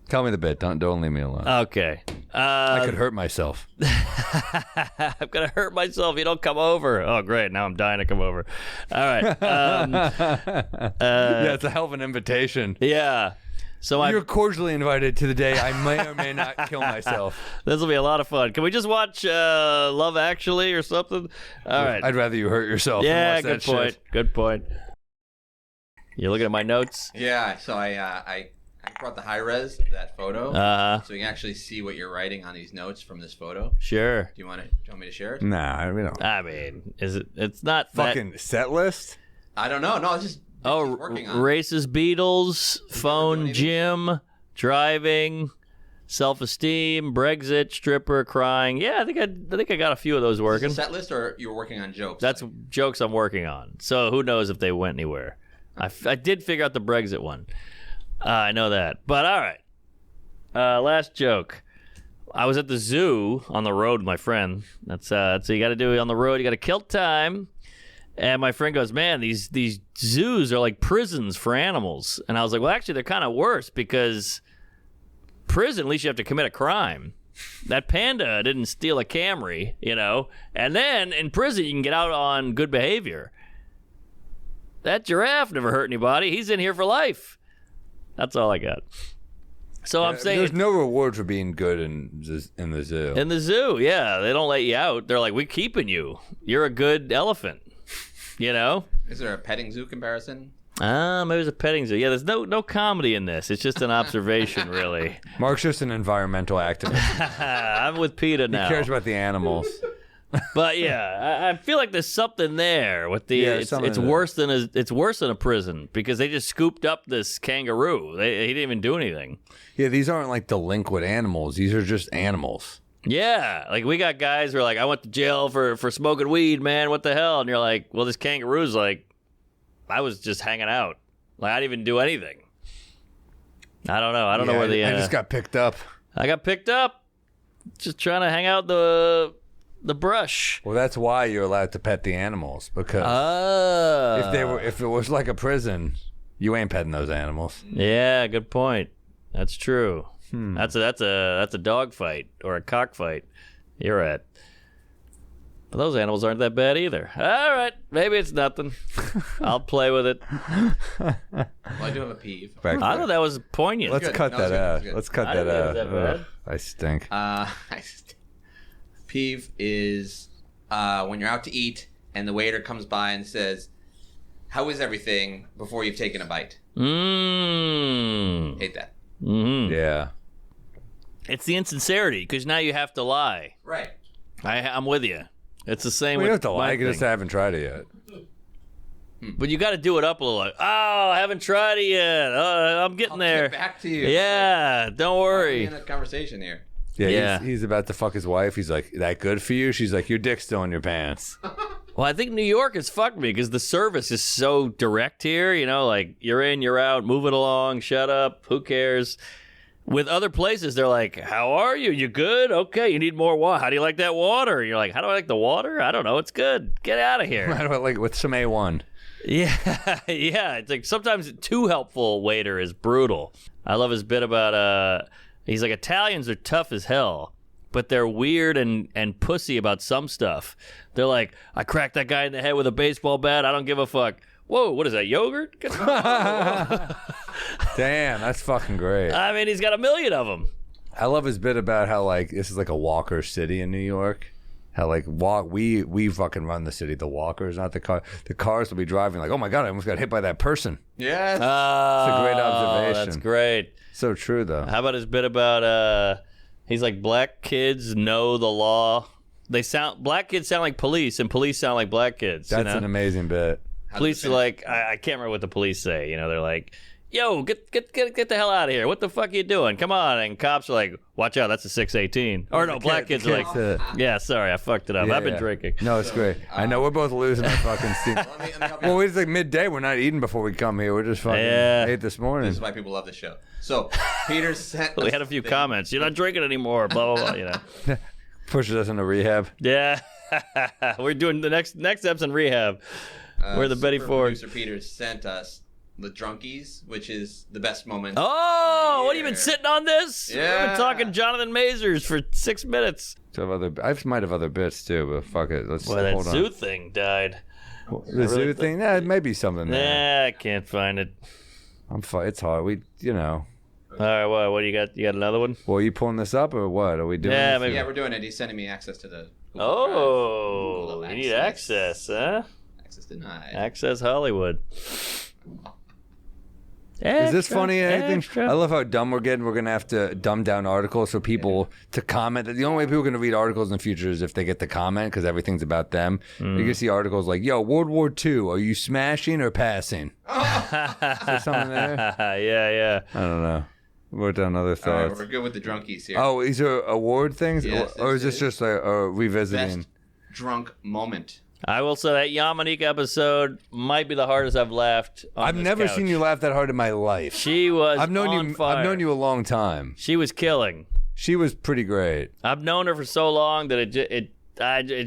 Tell me the bit. Don't leave me alone. Okay. I could hurt myself. I'm going to hurt myself if you don't come over. Oh, great. Now I'm dying to come over. All right. Yeah, it's a hell of an invitation. Yeah. So You're cordially invited to the day I may or may not kill myself. This will be a lot of fun. Can we just watch Love Actually or something? All right. I'd rather you hurt yourself. Yeah, than watch good that point. shit. Good point. You looking at my notes? Yeah, so I brought the high res of that photo, so you can actually see what you're writing on these notes from this photo. Sure. Do you want me to share it? Nah, we don't. I mean, it's not Fucking set list? I don't know. No, it's just working on. Races, Beatles, phone, gym, driving, self-esteem, Brexit, stripper, crying. Yeah, I think I got a few of those working. Is this a set list, or you were working on jokes? That's jokes I'm working on. So who knows if they went anywhere. I did figure out the Brexit one. I know that. But all right. Last joke. I was at the zoo on the road with my friend. That's what you got to do on the road. You got to kill time. And my friend goes, man, these zoos are like prisons for animals. And I was like, well, actually, they're kind of worse because prison, at least you have to commit a crime. That panda didn't steal a Camry, And then in prison, you can get out on good behavior. That giraffe never hurt anybody. He's in here for life. That's all I got. So I'm saying there's no reward for being good in the zoo. In the zoo, yeah, they don't let you out. They're like, we're keeping you. You're a good elephant. Is there a petting zoo comparison? Maybe it's a petting zoo. Yeah, there's no comedy in this. It's just an observation, really. Mark's just an environmental activist. I'm with PETA now. He cares about the animals. But yeah, I feel like there's something there with the. It's worse than a prison because they just scooped up this kangaroo. He didn't even do anything. Yeah, these aren't like delinquent animals. These are just animals. Yeah, like we got guys who are like, I went to jail for smoking weed, man. What the hell? And you're like, well, this kangaroo's like, I was just hanging out. Like I didn't even do anything. I don't know. I don't know where the. I just got picked up. I got picked up. just trying to hang out the brush. Well, that's why you're allowed to pet the animals, because if it was like a prison, you ain't petting those animals. Yeah, good point. That's true. That's a dog fight or a cockfight. You're at. But those animals aren't that bad either. All right, maybe it's nothing. I'll play with it. Well, I do have a peeve. Back I there. thought that was poignant. Let's cut No, that it's good, out. it's good. Let's cut I that didn't out. think it was that Ugh, I stink. Peeve is when you're out to eat and the waiter comes by and says, "How is everything?" before you've taken a bite. Hate that. Mm-hmm. Yeah. It's the insincerity, because now you have to lie. Right. I'm with you. It's the same We with don't have to lie. my I just thing. haven't tried it yet. But you got to do it up a little. Like, oh, I haven't tried it yet. I'm getting I'll there. get back to you. Yeah, don't We're worry. in a conversation here. Yeah, Yeah. He's about to fuck his wife. He's like, that good for you? She's like, your dick's still in your pants. Well, I think New York has fucked me because the service is so direct here. You know, like you're in, you're out, move it along, shut up, who cares? With other places, they're like, how are you? You good? Okay, you need more water. How do you like that water? You're like, how do I like the water? I don't know. It's good. Get out of here. How do I like it with some A1? Yeah, yeah. It's like sometimes too helpful waiter is brutal. I love his bit about he's like, Italians are tough as hell, but they're weird and pussy about some stuff. They're like, I cracked that guy in the head with a baseball bat. I don't give a fuck. Whoa, what is that, yogurt? Damn, that's fucking great. I mean, he's got a million of them. I love his bit about how like this is like a walker city in New York. How like we fucking run the city, the walkers, not the car. The cars will be driving like, oh my god, I almost got hit by that person. Yes. It's a great observation. That's great. So true though. How about his bit about he's like, black kids know the law. Black kids sound like police, and police sound like black kids. That's you know? an amazing bit. Police are like, I can't remember what the police say. You know, they're like, yo, get the hell out of here. What the fuck are you doing? Come on. And cops are like, watch out, that's a 618. Or no, black kids are like, yeah, sorry, I fucked it up. I've been drinking. No, it's great. I know we're both losing our fucking steam. Let me help you Well, out. it's like midday. We're not eating before we come here. We're just fucking ate this morning. This is why people love this show. So, Peter sent. We had a few comments. You're not drinking anymore, blah, blah, blah, you know. Pushes us into rehab. Yeah. We're doing the next episode in rehab. We're the Betty Super Ford. Producer Peter sent us the Drunkies, which is the best moment. Oh, what have you been sitting on this? We've Yeah. been talking Jonathan Mazurs for 6 minutes. So I might have other bits too, but fuck it. Let's Boy, that hold zoo on. thing died. The zoo thing? Yeah, it may be something there. Nah, I can't find it. I'm fine. It's hard. All right, what do you got? You got another one? Well, you pulling this up or what? Are we doing Yeah, this? maybe. Yeah, we're doing it. He's sending me access to the Google Oh, Drive. you need access, huh? Access denied. Access Hollywood. Is this Extra, funny? Anything? extra. I love how dumb we're getting. We're going to have to dumb down articles so people to comment. The only way people are going to read articles in the future is if they get the comment because everything's about them. You can see articles like, yo, World War II, are you smashing or passing? Is there something there? Yeah. I don't know. Wrote down other All right, thoughts. we're good with the Drunkies here. Oh, these are award things? Yes, or is this this just a revisiting? Best drunk moment. I will say that Yamanika episode might be the hardest I've laughed on I've this never couch. seen you laugh that hard in my life. She was I've known on you. fire. I've known you a long time. She was killing. She was pretty great. I've known her for so long that it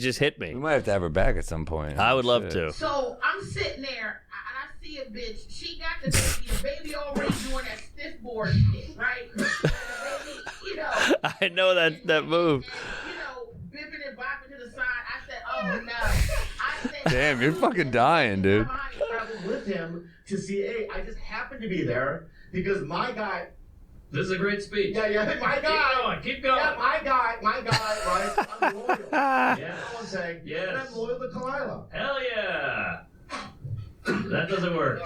just hit We me. might have to have her back at some point. I would love Shit. to. So I'm sitting there, and I see a bitch. She got the baby already doing that stiff board shit, right? The baby, you know, I know that move. and, you know, bipping and bopping to the side. I said, oh no. I said, Damn, you're fucking dying, dude. I traveled with him to see A. I just happened to be there because my guy. This is a great speech. Yeah, my guy. Keep going. Yeah, my guy, right? I'm loyal. Yeah. You know what I'm saying? Yes. And I'm loyal to Kalila. Hell yeah. That doesn't work.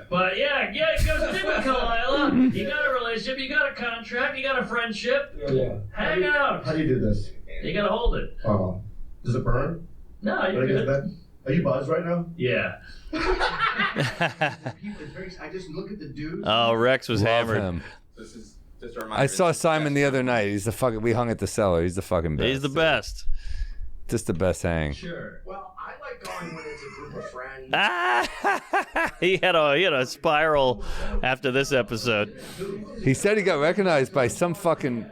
But yeah, go stick with Kalila. You got a relationship, you got a contract, you got a friendship. Yeah. Hang out. How do you do this? You gotta hold it. Does it burn? No, Did I you're get good. that? Are you buzzed right now? Yeah. I just look at the dude. Oh, Rex was Love hammered. him. This is just a reminder. I saw Simon the other night. He's the fucking. We hung at the cellar. He's the fucking best. He's the best. Just the best hang. Sure. Well, I like going when it's a group of friends. He had a spiral after this episode. He said he got recognized by some fucking.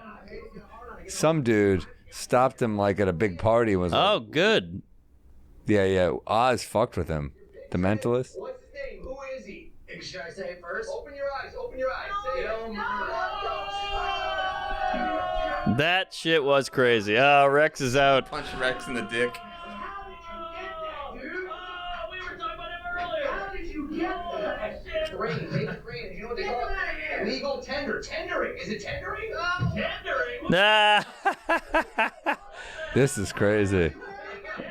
some dude stopped him like at a big party and was like, Oh, good. yeah. Oz fucked with him. The Mentalist. What's his name? Who is he? Should I say it first? Open your eyes. Open your eyes. Say it. That shit was crazy. Oh, Rex is out. Punch Rex in the dick. We were talking about him earlier. How did you get that? Green. Make it green. You know what they call it? Legal tender. Tendering. Is it tendering? Tendering. Nah. This is crazy.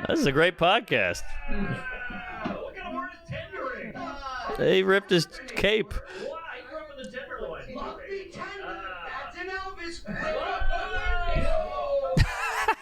This is a great podcast. What kind of word is tendering? He ripped his cape. Why? I grew up in the Tenderloin. That's an Elvis.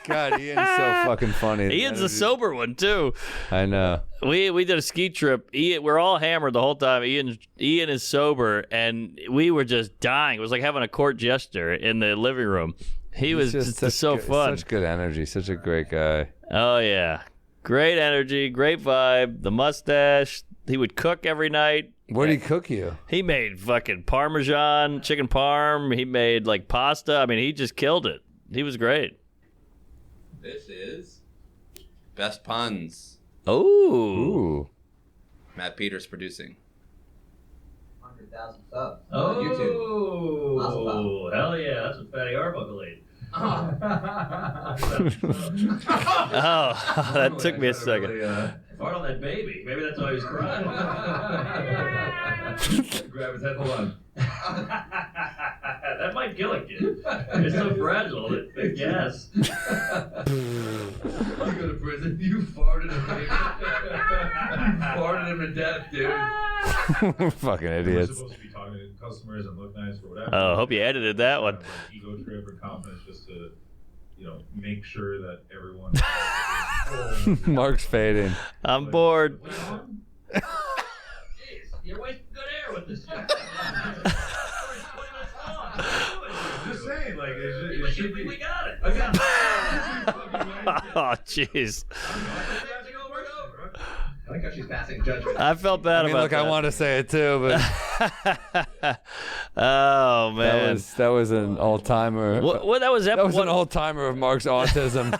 God, Ian's so fucking funny. Ian's a sober one too. I know. We did a ski trip. We're all hammered the whole time. Ian is sober, and we were just dying. It was like having a court jester in the living room. He was just so fun. Such good energy. Such a great guy. Oh yeah, great energy, great vibe. The mustache. He would cook every night. What did he cook you? He made fucking Parmesan, chicken parm. He made like pasta. I mean, he just killed it. He was great. This is Best Puns. Ooh. Matt Peters producing. 100,000 subs Oh, on YouTube. Awesome. hell yeah. That's what Fatty Arbuckle ate. Oh, that took me a second. Fart on that baby. Maybe that's why he was crying. Grab his head. Hold on. That might kill a kid. It's so fragile. The gas. You go to prison. You farted him. You farted him to death, dude. Fucking We're idiots. supposed to be talking to customers and look nice or whatever. Oh, I hope you edited that one. Like ego trip or confidence, just to, make sure that everyone. Mark's fading. I'm bored. Jeez, you're wasting good air with this shit. Just saying, like, it should be. We got it. I got Oh, jeez. I like how she's passing judgment. I felt bad about Look, that. I want to say it too, but Oh man, that was an all-timer. what that was? That was an all-timer of Mark's autism.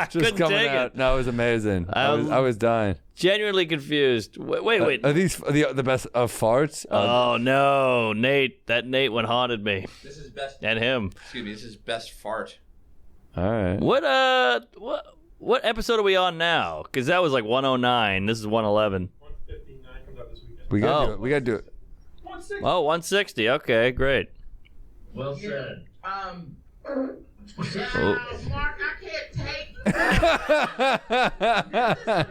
Just Couldn't coming take out. it. No, it was amazing. I was dying. Genuinely confused. Wait. Are these the best of farts? Oh no, Nate! That Nate one haunted me, This is best. and him. Excuse me. This is Best Fart. All right. What episode are we on now? Because that was like 109. This is 111. 159 comes out this weekend. We gotta do it. We gotta do it. 160. Oh, 160. Okay, great. Well said. Mark, I can't take.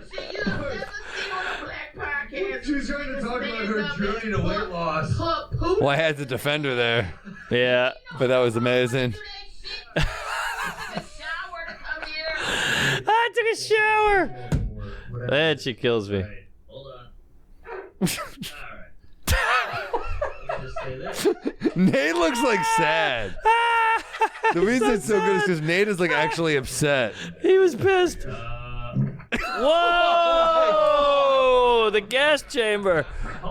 See, you never seen on a black podcast. She was trying to talk about her journey to weight loss. Well, I had to defend her there, Yeah. but that was amazing. I took a shower. Man, she kills me. Right. Hold on. All right. Let me just say this. Nate looks like sad. The reason it's so good is because Nate is like actually upset. He was pissed. Whoa! The gas chamber. I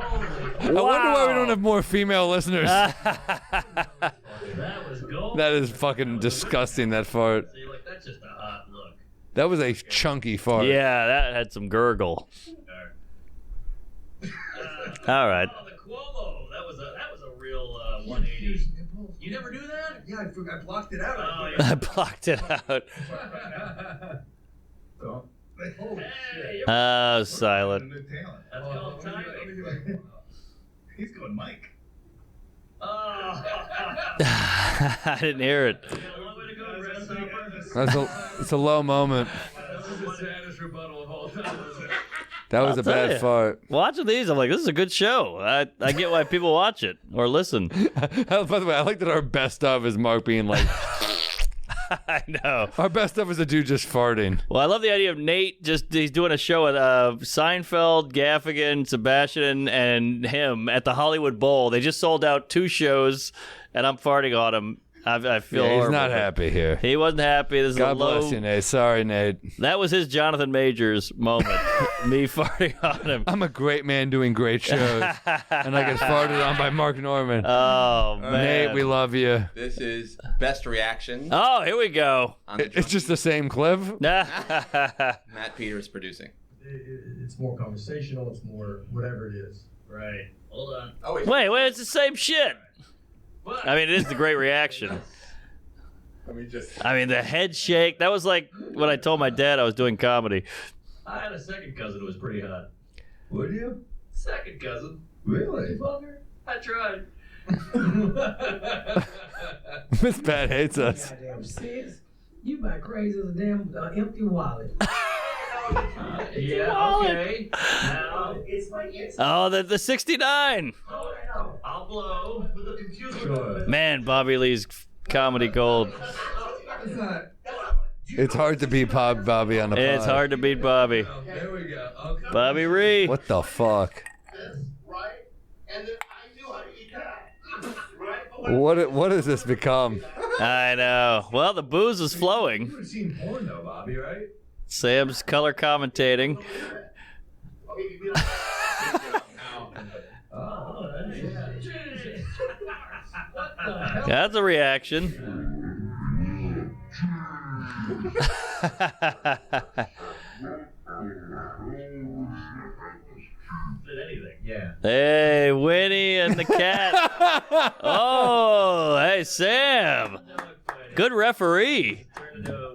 wonder why we don't have more female listeners. That was gold. That is fucking disgusting, that fart. See, like, that's just a hot look. That was a chunky fart. Yeah, that had some gurgle. All right. Oh, the Cuomo. That was a real 180. You never do that? Yeah, I blocked it out. Oh, I blocked it out. Hey, you're Silent. That's called timing. He's going Mike. Oh. I didn't hear it. You got a long way to go, Grasshopper. It's a low moment. That was the saddest rebuttal of all time. That was I'll a tell bad ya. fart. Watching these, I'm like, this is a good show. I get why people watch it or listen. By the way, I like that our best of is Mark being like, I know. our best of is a dude just farting. Well, I love the idea of Nate he's doing a show with Seinfeld, Gaffigan, Sebastian, and him at the Hollywood Bowl. They just sold out 2 shows, and I'm farting on him. I feel Yeah, he's horrible. not happy here. He wasn't happy. This is God a low. bless you, Nate. Sorry, Nate. That was his Jonathan Majors moment. Me farting on him. I'm a great man doing great shows, and I get farted on by Mark Norman. Oh man, Nate, we love you. This is best reaction. Oh, here we go. On the It's just the same clip. Matt Peters producing. It's more conversational. It's more whatever it is. Right. Hold on. Oh wait. Wait, it's the same shit. What? I mean, it is the great reaction. Let me just. I mean, the head shake. That was like when I told my dad I was doing comedy. I had a second cousin who was pretty hot. Would you? Second cousin. Really? Fucker. I tried. Miss Pat hates us. Goddamn sis. You about crazy as a damn empty wallet. Yeah, okay. Now, Oh, the 69. I'll blow with the computer. Sure. Man, Bobby Lee's comedy gold. It's not. It's hard to beat Bobby on the pod. It's hard to beat Bobby. There we go. Okay. Bobby Ree. What the fuck? Right? And then I knew how to eat that. Right? What has this become? I know. Well, the booze is You flowing. would have seen porn though, Bobby, right? Sam's color commentating. Oh, That's a reaction. Did anything. yeah. Hey, Winnie and the cat. Oh, hey, Sam. Good referee.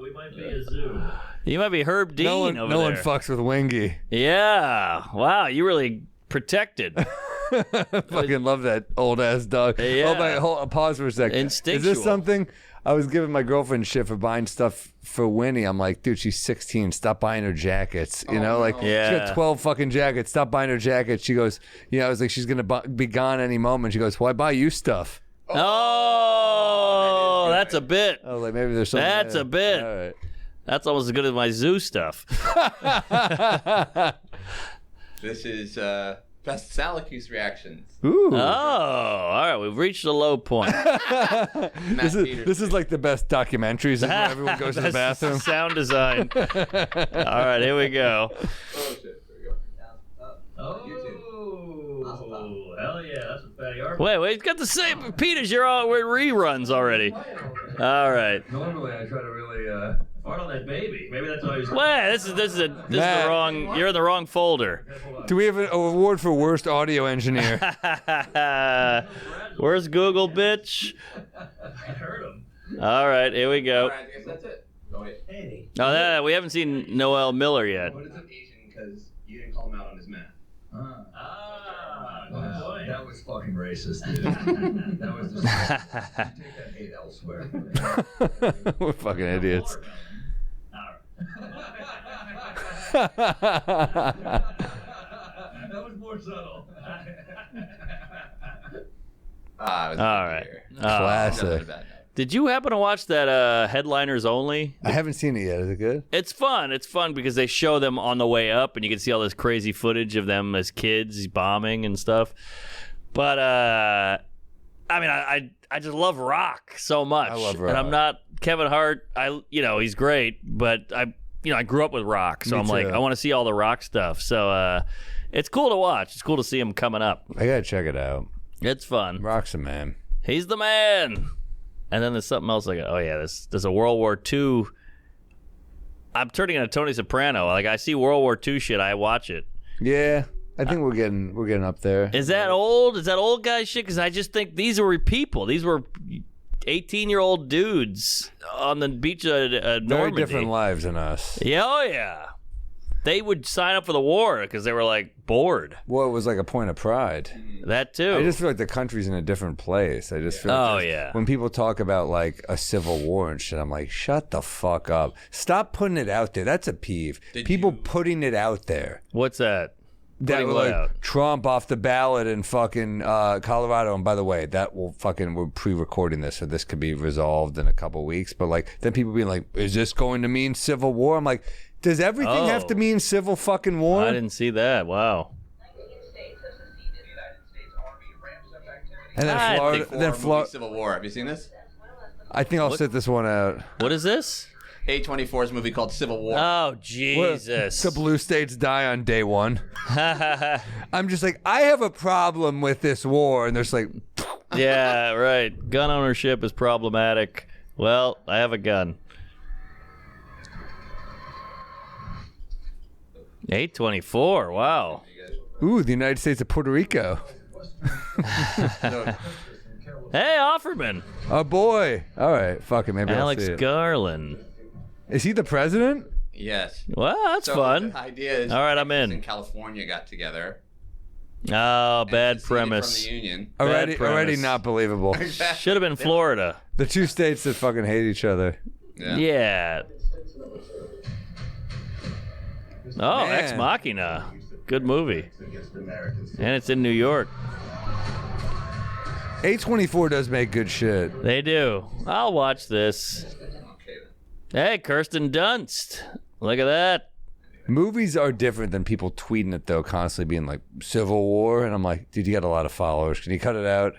We might be a zoo. You might be Herb Dean No one over there. fucks with Wingy. Yeah. Wow, you really protected. Fucking love that old ass dog. Yeah. Pause for a second. Instinctual. Is this something? I was giving my girlfriend shit for buying stuff for Winnie. I'm like, dude, she's 16. Stop buying her jackets. You know, like Yeah. she got 12 fucking jackets. Stop buying her jackets. She goes, I was like, she's gonna be gone any moment. She goes, why buy you stuff? Oh, that's a bit. I was like, maybe there's something. That's there. a bit. All right. That's almost as good as my zoo stuff. This is best Salacuse reactions. Ooh. Oh, all right. We've reached a low point. Matt Peters. This is like the best documentaries where everyone goes to the That's bathroom. Sound design. All right, here we go. Oh shit! There we go. Oh, hell yeah. That's what Fatty Arbuckle. Wait, he's got the same. Peters, we're in reruns already. All right. Normally, I try to really. Fart on that baby. Maybe that's why he's. Wait, this is the Matt. wrong. You're in the wrong folder. Do we have an award for worst audio engineer? Where's Google, bitch? I heard him. All right, here we All go. right, I guess that's it. Oh wait. Eddie. Oh, we haven't seen Noel Miller yet. What is it Asian? Because you didn't call him out on his math. Ah, good Wow, point. that was fucking racist, dude. That was just. Take that hate elsewhere. We're fucking idiots. All right. That was more subtle. Ah, it was All good to right. hear. Classic. Another bad note. Did you happen to watch that Headliners Only? I haven't seen it yet. Is it good? It's fun. It's fun because they show them on the way up, and you can see all this crazy footage of them as kids bombing and stuff. But I mean, I just love rock so much. I love and rock. I'm not Kevin Hart. He's great, but I grew up with rock, so Me I'm like, too. I want to see all the rock stuff. So it's cool to watch. It's cool to see him coming up. I gotta check it out. It's fun. Rock's a man. He's the man. And then there's something else like, oh yeah, there's a World War II. I'm turning into Tony Soprano. Like I see World War II shit, I watch it. Yeah, I think we're getting up there. Is that old? Is that old guy shit? Because I just think these were people. These were 18-year-old dudes on the beach of Very Normandy. different lives than us. Yeah, oh yeah. They would sign up for the war because they were like bored. Well, it was like a point of pride. That too. I just feel like the country's in a different place. I just feel like Oh, there's- yeah. when people talk about like a civil war and shit, I'm like, shut the fuck up. Stop putting it out there. That's a peeve. People putting it out there. What's that? That Putting were what like out? Trump off the ballot in fucking Colorado. And by the way, we're pre-recording this, so this could be resolved in a couple weeks. But like, then people being like, is this going to mean civil war? I'm like, does everything have to mean civil fucking war? I didn't see that. Wow. And then I Florida, think then Movie Florida. Civil War. Have you seen this? I think I'll sit this one out. What is this? A24's movie called Civil War. Oh, Jesus. The blue states die on day one. I'm just like, I have a problem with this war. And there's like... Yeah, right. Gun ownership is problematic. Well, I have a gun. 824. Wow. Ooh, the United States of Puerto Rico. Hey, Offerman. Oh, boy. All right. Fuck it. Maybe Alex I'll see it. Garland. Is he the president? Yes. Well, that's fun. The idea is all right, I'm in. California got together. Oh, bad premise. From the Union. Already not believable. Should have been Florida. The two states that fucking hate each other. Yeah. Oh, Man. Ex Machina. Good movie. And it's in New York. A24 does make good shit. They do. I'll watch this. Hey, Kirsten Dunst. Look at that. Movies are different than people tweeting it, though, constantly being like, Civil War. And I'm like, dude, you got a lot of followers. Can you cut it out?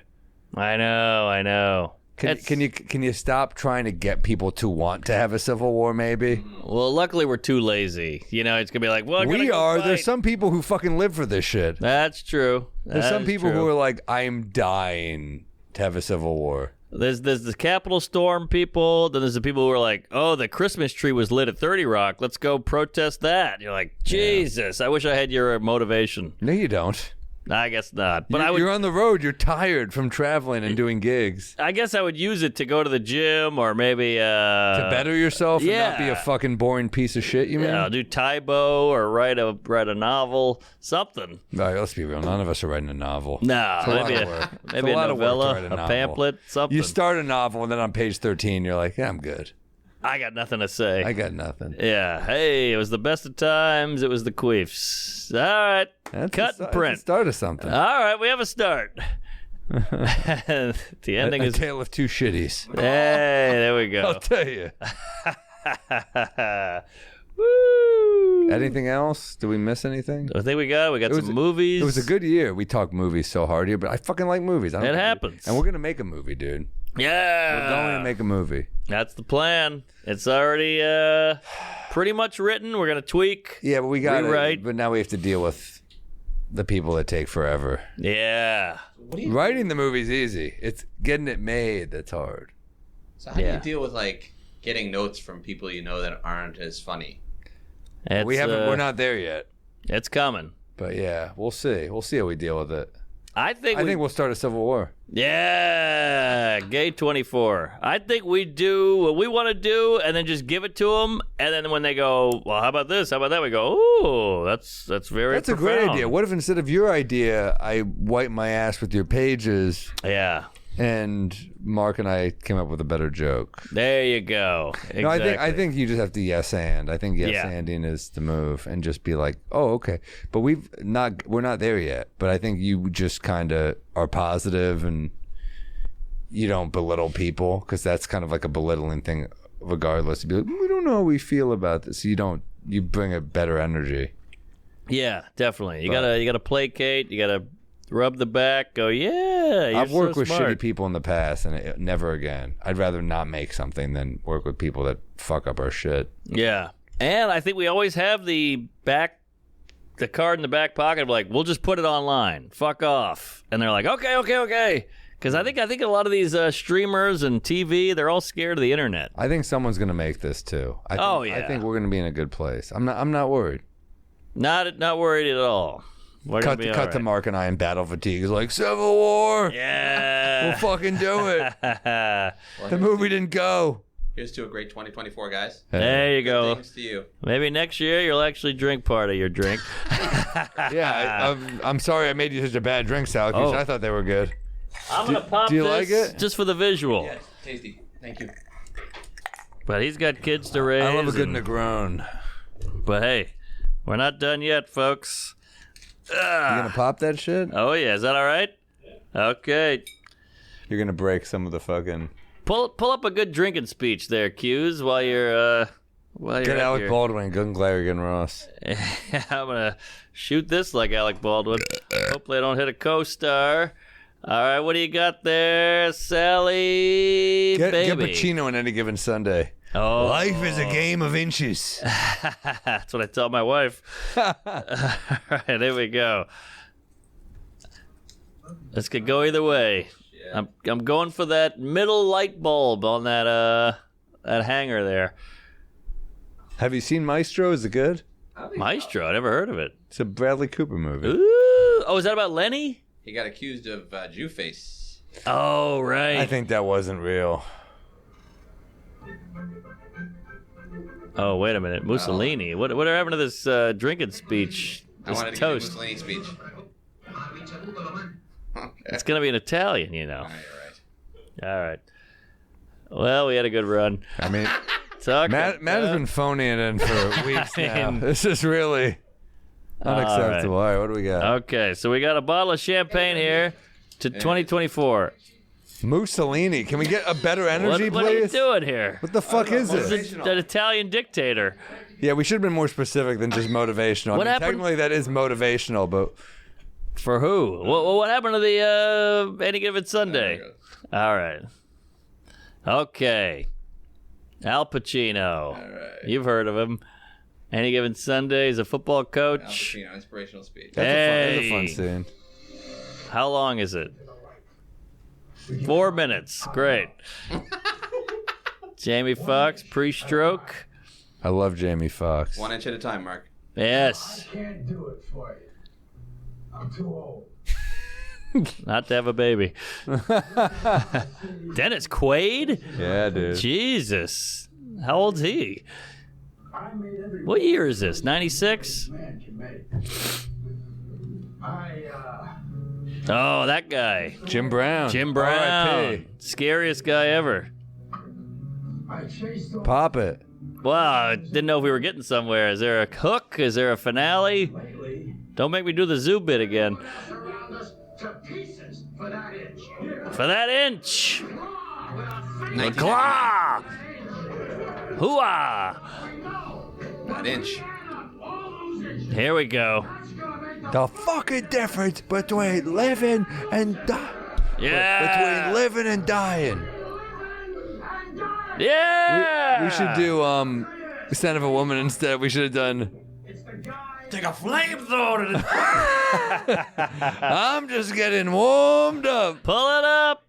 I know. Can you stop trying to get people to want to have a civil war, maybe? Well, luckily we're too lazy. You know, it's going to be like, well, we are. There's some people who fucking live for this shit. That's true. There's some people who are like, I'm dying to have a civil war. There's the Capitol Storm people. Then there's the people who are like, oh, the Christmas tree was lit at 30 Rock. Let's go protest that. You're like, Jesus, I wish I had your motivation. No, you don't. I guess not. But you're on the road. You're tired from traveling and doing gigs. I guess I would use it to go to the gym or maybe to better yourself and not be a fucking boring piece of shit. You mean? Yeah, do Taibo or write a novel, something. All right, let's be real. None of us are writing a novel. No, maybe a novella, a pamphlet, something. You start a novel and then on page 13 you're like, yeah, I'm good. I got nothing to say. I got nothing. Yeah. Hey, it was the best of times. It was the queefs. All right. Cut and print. That's the start of something. All right. We have a start. The ending is A Tale of Two Shitties. Hey, there we go. I'll tell you. Woo. Anything else? Did we miss anything? I think we got some movies. It was a good year. We talked movies so hard here, but I fucking like movies. It happens. And we're going to make a movie, dude. Yeah. We're going to make a movie. That's the plan. It's already pretty much written. We're going to tweak. Yeah, but we got rewrite. But now we have to deal with the people that take forever. Yeah. Writing the movie's easy. It's getting it made that's hard. So how do you deal with like getting notes from people you know that aren't as funny? We're not there yet. It's coming. But yeah, we'll see. We'll see how we deal with it. I think we'll start a civil war. Yeah, Gay 24. I think we do what we want to do, and then just give it to them. And then when they go, well, how about this? How about that? We go, ooh, that's very. That's a great idea. What if instead of your idea, I wipe my ass with your pages? Yeah. And Mark and I came up with a better joke. There you go. Exactly. No, I think you just have to yes and. I think yes-anding is the move, and just be like, oh, okay. But we're not there yet. But I think you just kind of are positive and you don't belittle people, because that's kind of like a belittling thing, regardless. To be like, we don't know how we feel about this. You bring a better energy. Yeah, definitely. You gotta placate. You gotta rub the back. Go, yeah. I've worked so with smart. shitty people in the past, and never again. I'd rather not make something than work with people that fuck up our shit. Yeah, and I think we always have the card in the back pocket of like, we'll just put it online. Fuck off. And they're like, okay. Because I think a lot of these streamers and TV, they're all scared of the internet. I think someone's gonna make this too. I think we're gonna be in a good place. I'm not worried. Not worried at all. Cut to Mark and I in battle fatigue. It's like, Civil War. Yeah. We'll fucking do it. The movie didn't go. Here's to a great 2024, guys. There you go. Thanks to you. Maybe next year you'll actually drink part of your drink. Yeah, I'm sorry I made you such a bad drink, Sal. I thought they were good. I'm going to pop do you this like it? just for the visual. Yeah, tasty. Thank you. But he's got kids to raise. I love a good Negroni. But hey, we're not done yet, folks. You gonna pop that shit? Oh yeah, is that all right? Okay. You're gonna break some of the fucking. Pull up a good drinking speech there, Q's, while you're Get Alec Baldwin, Glenn Ross. I'm gonna shoot this like Alec Baldwin. Hopefully I don't hit a co-star. All right, what do you got there, Sally? Get baby? Pacino on Any Given Sunday. Oh, Life is a game of inches. that's what I tell my wife. All right, here we go. This could go either way. I'm going for that middle light bulb on that hanger there. Have you seen Maestro? Is it good? Maestro, I never heard of it. It's a Bradley Cooper movie. Ooh. Oh, is that about Lenny? He got accused of Jew-face. Oh, right. I think that wasn't real. Oh, wait a minute. Mussolini. What happened to this drinking speech? I This wanted to toast. give a Mussolini speech. Okay. It's going to be in Italian, you know. All right, you're right. All right. Well, we had a good run. I mean, Talk Matt has been phoning it in for weeks now. This is really unacceptable. All right, what do we got? Okay, so we got a bottle of champagne here to 2024. Mussolini. Can we get a better energy, What are you please? doing here? What the fuck is This this? is an Italian dictator. Yeah, we should have been more specific than just motivational. What happened- Technically, that is motivational, but For who? What happened to the Any Given Sunday? All right. Okay. Al Pacino. All right. You've heard of him. Any Given Sunday, he's a football Al coach. Pacino, inspirational speech. that's a fun scene. How long is it? 4 minutes. Great. Jamie Foxx, pre-stroke. I love Jamie Foxx. 1 inch at a time, Mark. Yes. Can't do it for you. I'm too old. Not to have a baby. Dennis Quaid? Yeah, dude. Jesus. How old's he? I made every What year is this? 96? man can make. Oh, that guy. Jim Brown. Jim Brown. R.I.P. Scariest guy ever. I chased Pop it. Wow, I didn't know if we were getting somewhere. Is there a hook? Is there a finale? lately. Don't make me do the zoo bit again. Surround us to pieces for that inch. For that inch. 19. Claw! Hooah! That inch. Here we go. The fucking difference between living and dying. Yeah. Between living and dying. Yeah. We should do Son of a Woman instead. We should have done. Take a flamethrower. I'm just getting warmed up. Pull it up.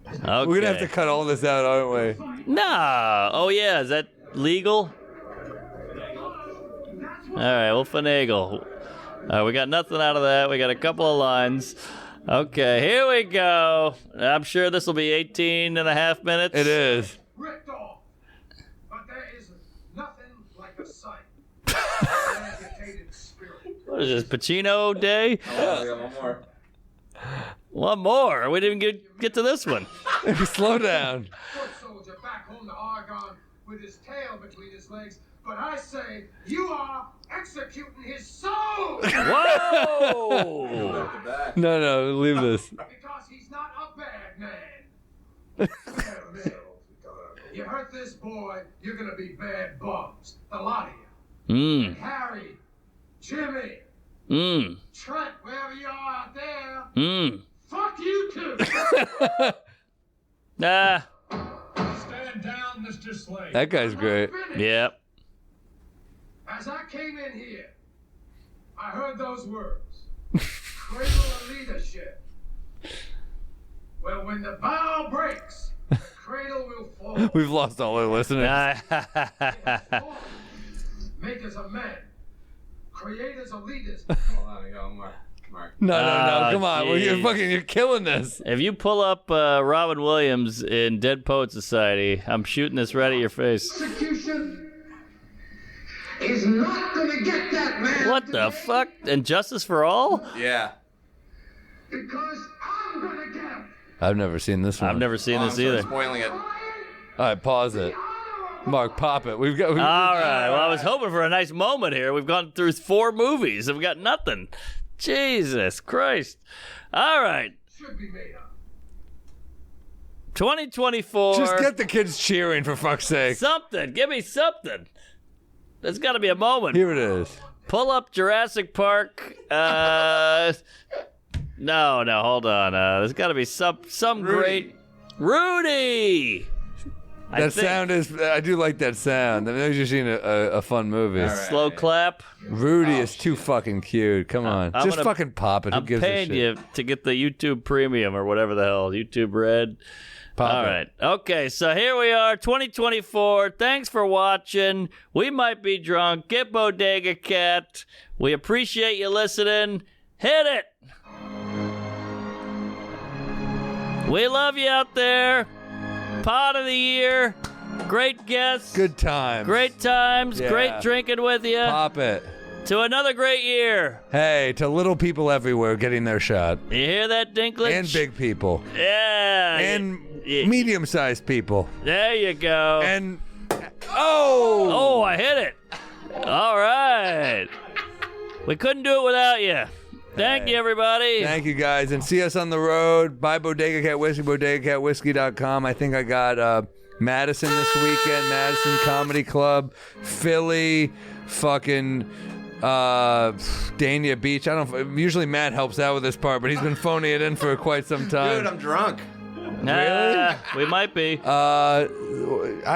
Okay. We're gonna have to cut all this out, aren't we? Nah. Oh yeah, is that legal? All right, we'll finagle. We got nothing out of that. We got a couple of lines. Okay, here we go. I'm sure this will be 18 and a half minutes. It is. Ripped off. But there is nothing like a sight. Agitated spirit. What is this, Pacino Day? Oh, we got one more. One more. We didn't even get to this one. Slow down. Foot soldier back home to Argonne with his tail between his legs. But I say, you are executing his soul! Whoa! No, leave this. Because he's not a bad man. You hurt this boy, you're gonna be bad bums. The lot of you. Harry, Jimmy, Trent, wherever you are out there. Fuck you too. Ah. Stand down, Mr. Slade. That guy's great. Yep. As I came in here, I heard those words. Cradle of leadership. Well, when the bow breaks, cradle will fall. We've lost all our listeners. Make us a man. Create us a leaders. Hold on, we got one more. Mark. No, come on. Jeez. You're killing this. If you pull up Robin Williams in Dead Poet Society, I'm shooting this right at your face. Execution is not gonna get that man. What the fuck? And Justice for All? Yeah. Because I'm gonna get him. I've never seen this one. I've never seen I'm this sorry, either. spoiling it. All right, pause it. Mark, pop it. We've got. All right. Well, I was hoping for a nice moment here. We've gone through 4 movies and we got nothing. Jesus Christ. All right. Should be made up. 2024. Just get the kids cheering, for fuck's sake. something. Give me something. There's got to be a moment. Here it is. Pull up Jurassic Park. No, hold on. There's got to be some great Rudy. That sound is. I do like that sound. I mean, you're seeing a fun movie. All right. Slow clap. Rudy is too fucking cute. Come on, just fucking pop it. Who I'm gives a paying shit? you to get the YouTube Premium or whatever the hell, YouTube Red. Pop All it. right. Okay, so here we are, 2024. Thanks for watching. We might be drunk. Get Bodega Cat. We appreciate you listening. Hit it. We love you out there. Pod of the year. Great guests. Good times. Great times. Yeah. Great drinking with you. Pop it. To another great year. Hey, to little people everywhere getting their shot. You hear that, Dinklage? And big people. Yeah. And medium-sized people. There you go. And oh, I hit it. All right. We couldn't do it without you. Thank you, everybody. Thank you, guys. And see us on the road. Buy Bodega Cat Whiskey, bodegacatwhiskey.com. I think I got Madison this weekend, Madison Comedy Club, Philly, fucking Dania Beach. Usually Matt helps out with this part, but he's been phoning it in for quite some time. Dude, I'm drunk. Really? We might be. I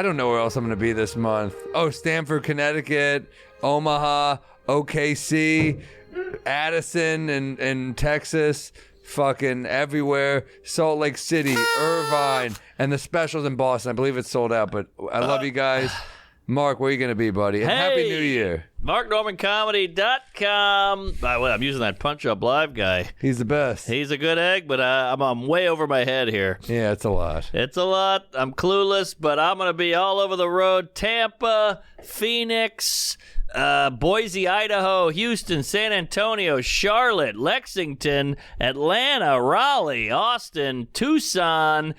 don't know where else I'm going to be this month. Oh, Stamford, Connecticut, Omaha, OKC, Addison and Texas, fucking everywhere. Salt Lake City, Irvine, and the specials in Boston. I believe it's sold out, but I love you guys. Mark, where are you going to be, buddy? And Happy New Year. MarkNormanComedy.com. By the way, I'm using that Punch Up Live guy. He's the best. He's a good egg, but I'm way over my head here. Yeah, it's a lot. It's a lot. I'm clueless, but I'm going to be all over the road. Tampa, Phoenix, Boise, Idaho, Houston, San Antonio, Charlotte, Lexington, Atlanta, Raleigh, Austin, Tucson,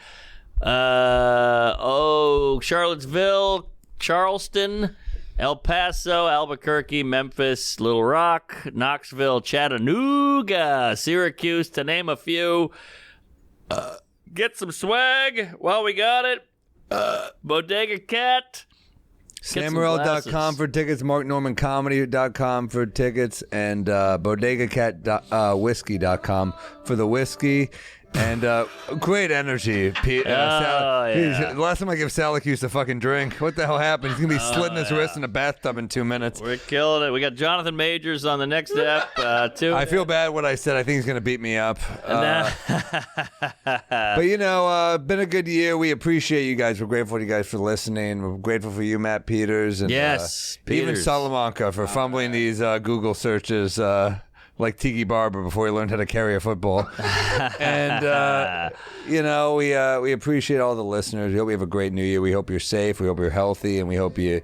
Charlottesville, Charleston, El Paso, Albuquerque, Memphis, Little Rock, Knoxville, Chattanooga, Syracuse, to name a few. Get some swag while we got it. Bodega Cat. Samuel.com for tickets, MarkNormanComedy.com for tickets, and BodegaCatWhiskey.com for the whiskey. And great energy, Pete. The last time I give Salacuse a fucking drink, what the hell happened? He's going to be slitting his wrist in a bathtub in 2 minutes. We're killing it. We got Jonathan Majors on the next ep, too. I feel bad what I said. I think he's going to beat me up. But, been a good year. We appreciate you guys. We're grateful to you guys for listening. We're grateful for you, Matt Peters. And, yes, even Salamanca for fumbling these Google searches. Like Tiki Barber before he learned how to carry a football. And, we appreciate all the listeners. We hope you have a great new year. We hope you're safe. We hope you're healthy. And we hope you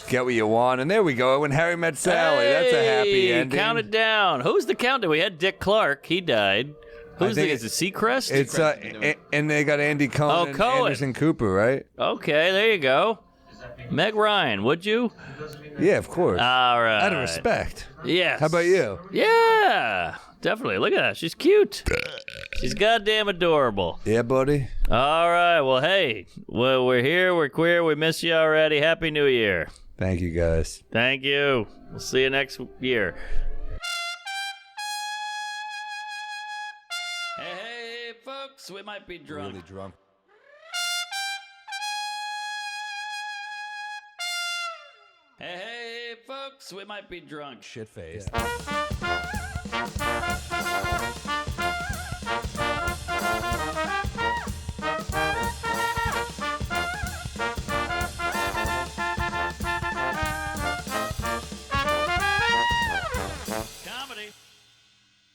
get what you want. And there we go. When Harry Met Sally. That's a happy ending. Count it down. Who's the countdown? We had Dick Clark. He died. Is it Seacrest? It's and they got Andy Cohen and Anderson Cooper, right? Okay, there you go. Meg Ryan, would you? Yeah, of course. All right. Out of respect. Yes. How about you? Yeah, definitely. Look at that. She's cute. She's goddamn adorable. Yeah, buddy. All right. Well, hey, we're here. We're queer. We miss you already. Happy New Year. Thank you, guys. Thank you. We'll see you next year. Hey, folks, we might be drunk. Really drunk. Hey, folks, we might be drunk. Shit-faced. Yeah.